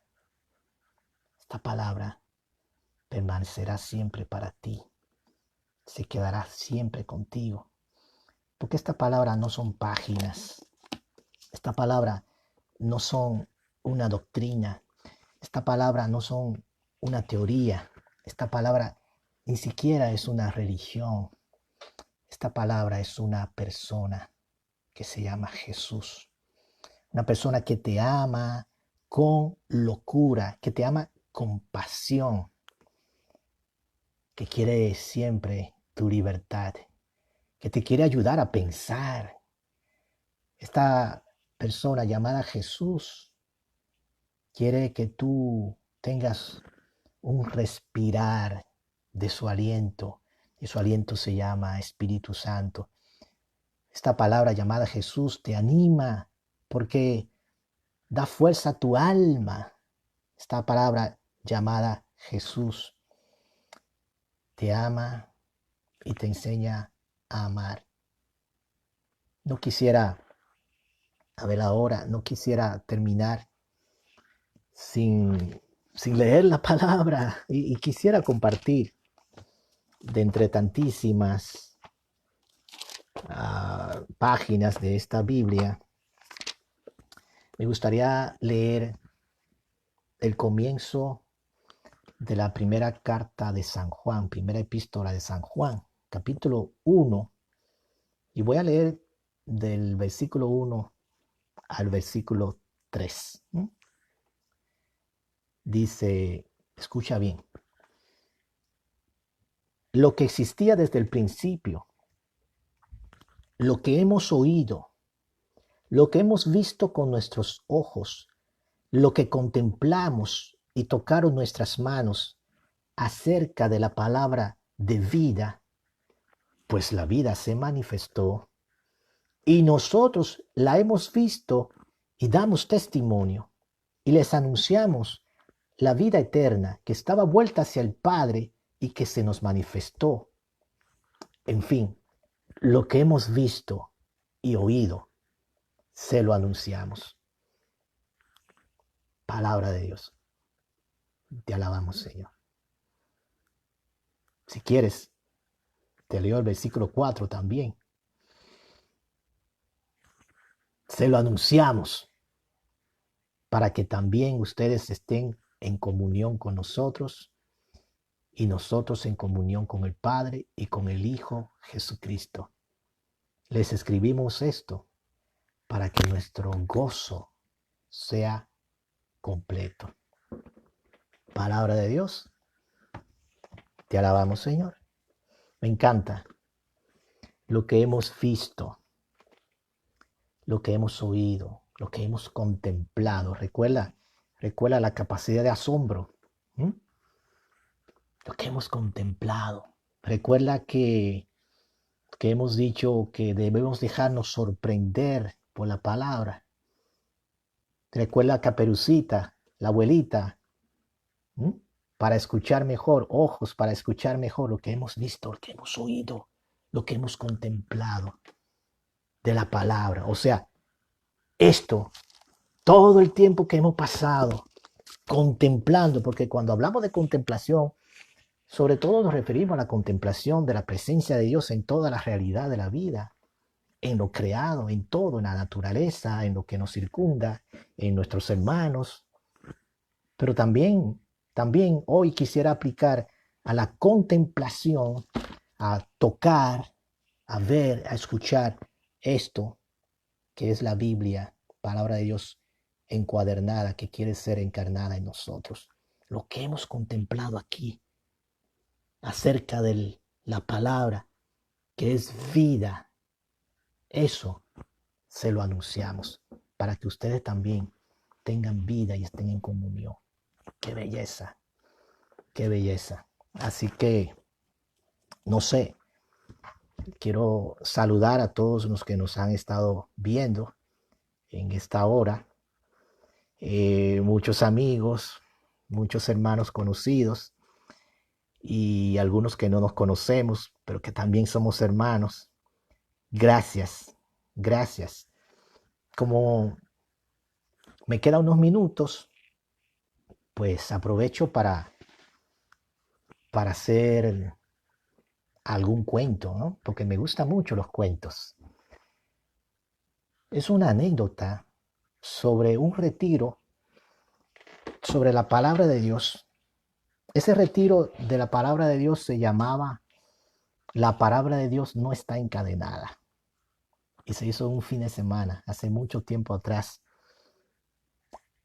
Esta palabra permanecerá siempre para ti, se quedará siempre contigo, porque esta palabra no son páginas, esta palabra no son una doctrina, esta palabra no son una teoría, esta palabra ni siquiera es una religión, esta palabra es una persona que se llama Jesús, una persona que te ama con locura, que te ama con pasión, que quiere siempre tu libertad, que te quiere ayudar a pensar. Esta persona llamada Jesús quiere que tú tengas un respirar de su aliento, y su aliento se llama Espíritu Santo. Esta palabra llamada Jesús te anima porque da fuerza a tu alma. Esta palabra llamada Jesús te ama y te enseña a amar. No quisiera, a ver ahora, no quisiera terminar sin leer la palabra y quisiera compartir de entre tantísimas páginas de esta Biblia. Me gustaría leer el comienzo de la primera carta de San Juan, primera epístola de San Juan, capítulo 1, y voy a leer del versículo 1 al versículo 3. Dice, escucha bien, lo que existía desde el principio, lo que hemos oído, lo que hemos visto con nuestros ojos, lo que contemplamos y tocaron nuestras manos acerca de la palabra de vida, pues la vida se manifestó y nosotros la hemos visto y damos testimonio y les anunciamos la vida eterna que estaba vuelta hacia el Padre y que se nos manifestó. En fin, lo que hemos visto y oído, se lo anunciamos. Palabra de Dios. Te alabamos, Señor. Si quieres, te leo el versículo 4 también. Se lo anunciamos para que también ustedes estén en comunión con nosotros y nosotros en comunión con el Padre y con el Hijo Jesucristo. Les escribimos esto para que nuestro gozo sea completo. Palabra de Dios. Te alabamos, Señor. Me encanta lo que hemos visto, lo que hemos oído, lo que hemos contemplado. Recuerda la capacidad de asombro. Lo que hemos contemplado. Recuerda que hemos dicho que debemos dejarnos sorprender por la palabra. Recuerda a Caperucita, la abuelita, para escuchar mejor, ojos para escuchar mejor lo que hemos visto, lo que hemos oído, lo que hemos contemplado de la palabra. O sea, esto, todo el tiempo que hemos pasado contemplando, porque cuando hablamos de contemplación, sobre todo nos referimos a la contemplación de la presencia de Dios en toda la realidad de la vida, en lo creado, en todo, en la naturaleza, en lo que nos circunda, en nuestros hermanos. Pero también hoy quisiera aplicar a la contemplación, a tocar, a ver, a escuchar esto que es la Biblia, palabra de Dios encuadernada, que quiere ser encarnada en nosotros. Lo que hemos contemplado aquí acerca de la palabra, que es vida, eso se lo anunciamos para que ustedes también tengan vida y estén en comunión. ¡Qué belleza! ¡Qué belleza! Así que, no sé, quiero saludar a todos los que nos han estado viendo en esta hora. Muchos amigos, muchos hermanos conocidos y algunos que no nos conocemos, pero que también somos hermanos. Gracias, gracias. Como me quedan unos minutos, pues aprovecho para hacer algún cuento, ¿no? Porque me gustan mucho los cuentos. Es una anécdota sobre un retiro, sobre la palabra de Dios. Ese retiro de la palabra de Dios se llamaba La palabra de Dios no está encadenada. Y se hizo un fin de semana, hace mucho tiempo atrás.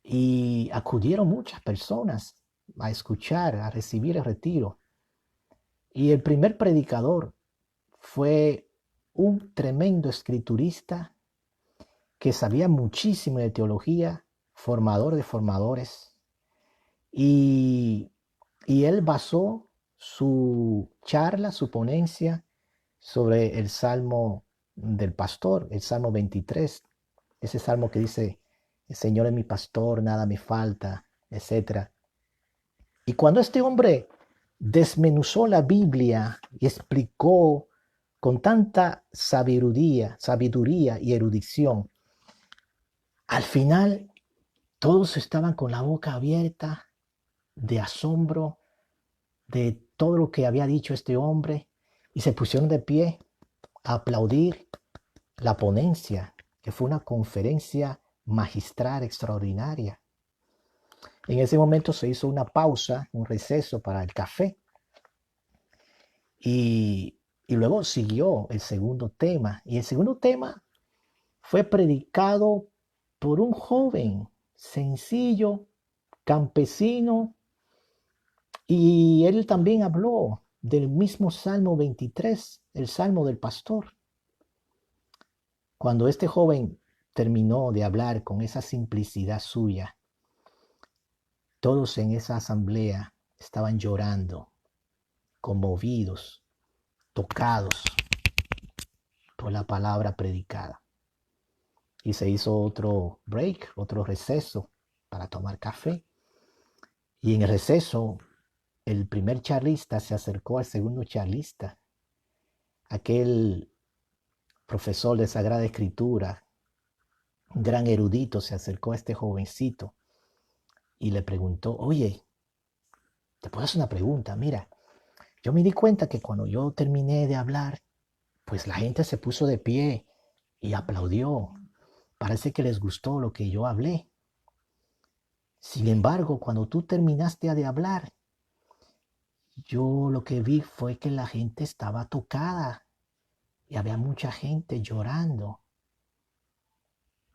Y acudieron muchas personas a escuchar, a recibir el retiro. Y el primer predicador fue un tremendo escriturista que sabía muchísimo de teología, formador de formadores. Y él basó su charla, su ponencia sobre el Salmo del pastor, el Salmo 23, ese salmo que dice, el Señor es mi pastor, nada me falta, etc. Y cuando este hombre desmenuzó la Biblia y explicó con tanta sabiduría y erudición, al final todos estaban con la boca abierta de asombro de todo lo que había dicho este hombre y se pusieron de pie a aplaudir la ponencia, que fue una conferencia magistral extraordinaria. En ese momento se hizo una pausa, un receso para el café y luego siguió el segundo tema. Y el segundo tema fue predicado por un joven sencillo, campesino, y él también habló del mismo Salmo 23, el Salmo del Pastor. Cuando este joven terminó de hablar con esa simplicidad suya, todos en esa asamblea estaban llorando, conmovidos, tocados por la palabra predicada. Y se hizo otro break, otro receso para tomar café. Y en el receso, el primer charlista se acercó al segundo charlista, aquel profesor de Sagrada Escritura, un gran erudito, se acercó a este jovencito y le preguntó, oye, te puedo hacer una pregunta, mira, yo me di cuenta que cuando yo terminé de hablar, pues la gente se puso de pie y aplaudió. Parece que les gustó lo que yo hablé. Sin embargo, cuando tú terminaste de hablar, yo lo que vi fue que la gente estaba tocada y había mucha gente llorando.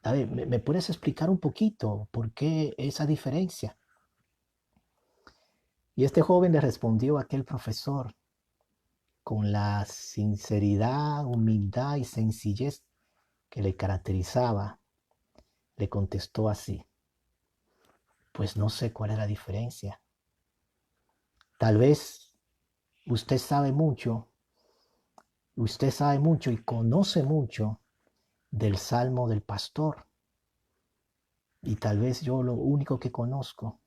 A ver, ¿me puedes explicar un poquito por qué esa diferencia? Y este joven le respondió a aquel profesor con la sinceridad, humildad y sencillez que le caracterizaba. Le contestó así, pues no sé cuál es la diferencia. Tal vez usted sabe mucho y conoce mucho del Salmo del Pastor. Y tal vez yo lo único que conozco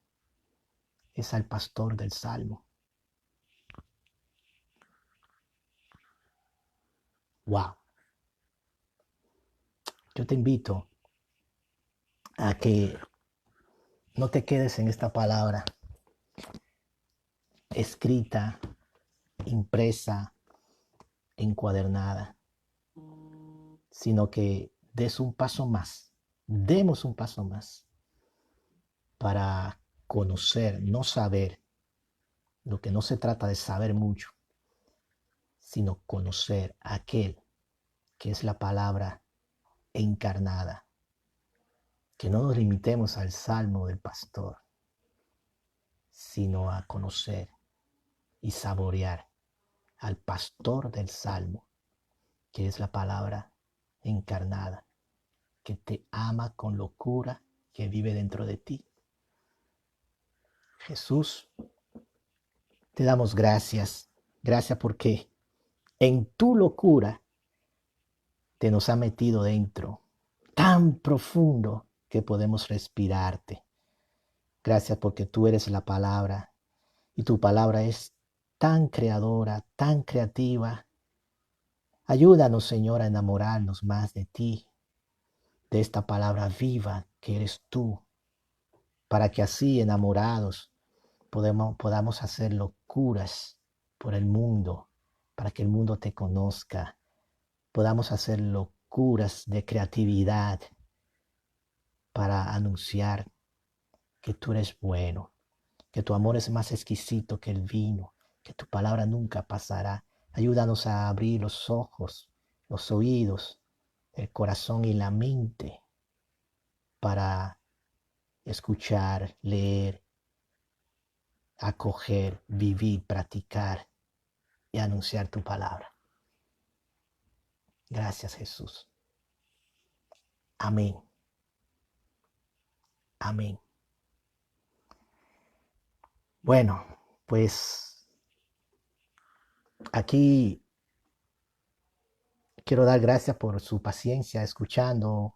es al pastor del Salmo. Wow. Yo te invito a que no te quedes en esta palabra escrita, impresa, encuadernada, sino que demos un paso más para conocer, no saber, lo que no se trata de saber mucho, sino conocer a aquel que es la palabra encarnada. Que no nos limitemos al salmo del pastor, sino a conocer y saborear al pastor del salmo, que es la palabra encarnada, que te ama con locura, que vive dentro de ti. Jesús, te damos gracias. Gracias porque en tu locura te nos ha metido dentro, tan profundo que podemos respirarte. Gracias porque tú eres la palabra y tu palabra es tan creadora, tan creativa. Ayúdanos, Señor, a enamorarnos más de ti, de esta palabra viva que eres tú, para que así, enamorados, podamos hacer locuras por el mundo, para que el mundo te conozca. Podamos hacer locuras de creatividad para anunciar que tú eres bueno, que tu amor es más exquisito que el vino, que tu palabra nunca pasará. Ayúdanos a abrir los ojos, los oídos, el corazón y la mente para escuchar, leer, acoger, vivir, practicar y anunciar tu palabra. Gracias, Jesús. Amén. Amén. Bueno, pues aquí quiero dar gracias por su paciencia escuchando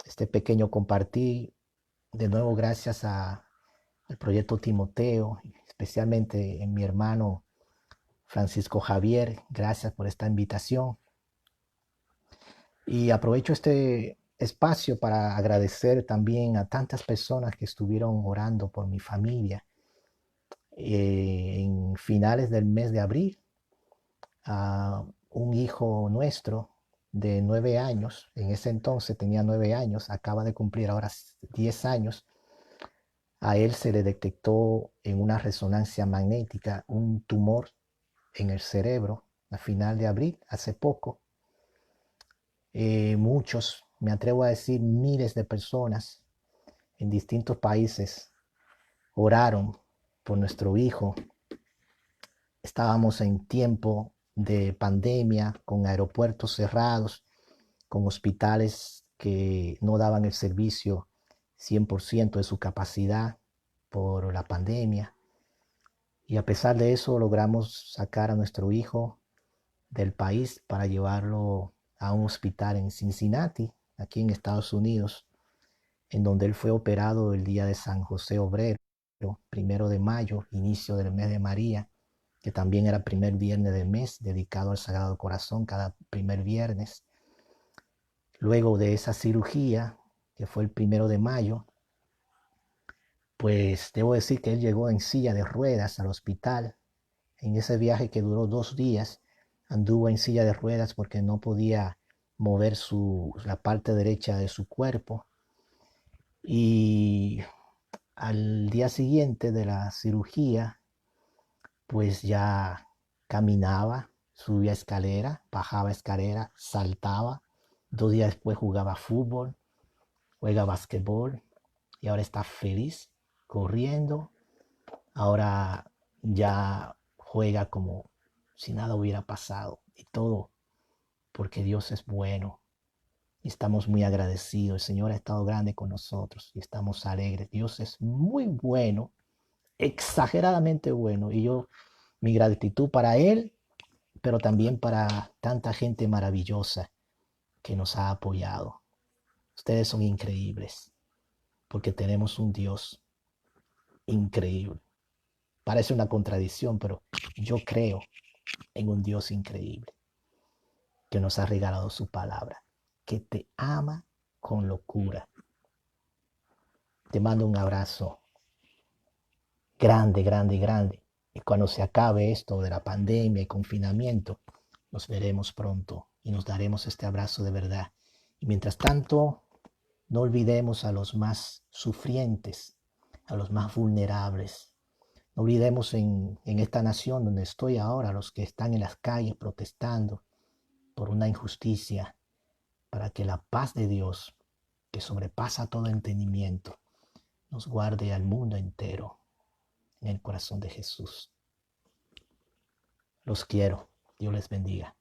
este pequeño compartir. De nuevo, gracias al proyecto Timoteo, especialmente en mi hermano Francisco Javier. Gracias por esta invitación. Y aprovecho este espacio para agradecer también a tantas personas que estuvieron orando por mi familia. En finales del mes de abril, a un hijo nuestro de 9 años, en ese entonces tenía 9 años, acaba de cumplir ahora 10 años, A él se le detectó en una resonancia magnética un tumor en el cerebro a final de abril, hace poco. Muchos, me atrevo a decir miles de personas en distintos países oraron por nuestro hijo. Estábamos en tiempo de pandemia, con aeropuertos cerrados, con hospitales que no daban el servicio 100% de su capacidad por la pandemia. Y a pesar de eso logramos sacar a nuestro hijo del país para llevarlo a un hospital en Cincinnati, aquí en Estados Unidos, en donde él fue operado el día de San José Obrero, 1 de mayo, inicio del mes de María, que también era primer viernes del mes, dedicado al Sagrado Corazón cada primer viernes. Luego de esa cirugía, que fue el 1 de mayo, pues debo decir que él llegó en silla de ruedas al hospital. En ese viaje que duró 2 días, anduvo en silla de ruedas porque no podía mover la parte derecha de su cuerpo. Y al día siguiente de la cirugía, pues ya caminaba, subía escalera, bajaba escalera, saltaba. 2 días después jugaba fútbol, juega basquetbol y ahora está feliz corriendo. Ahora ya juega como si nada hubiera pasado y todo porque Dios es bueno y estamos muy agradecidos. El Señor ha estado grande con nosotros y estamos alegres. Dios es muy bueno, exageradamente bueno, y mi gratitud para Él, pero también para tanta gente maravillosa que nos ha apoyado. Ustedes son increíbles porque tenemos un Dios increíble. Parece una contradicción, pero yo creo en un Dios increíble que nos ha regalado su palabra, que te ama con locura. Te mando un abrazo grande, grande, grande. Y cuando se acabe esto de la pandemia y confinamiento, nos veremos pronto y nos daremos este abrazo de verdad. Y mientras tanto, no olvidemos a los más sufrientes, a los más vulnerables. No olvidemos en esta nación donde estoy ahora, a los que están en las calles protestando por una injusticia, para que la paz de Dios, que sobrepasa todo entendimiento, nos guarde al mundo entero en el corazón de Jesús. Los quiero. Dios les bendiga.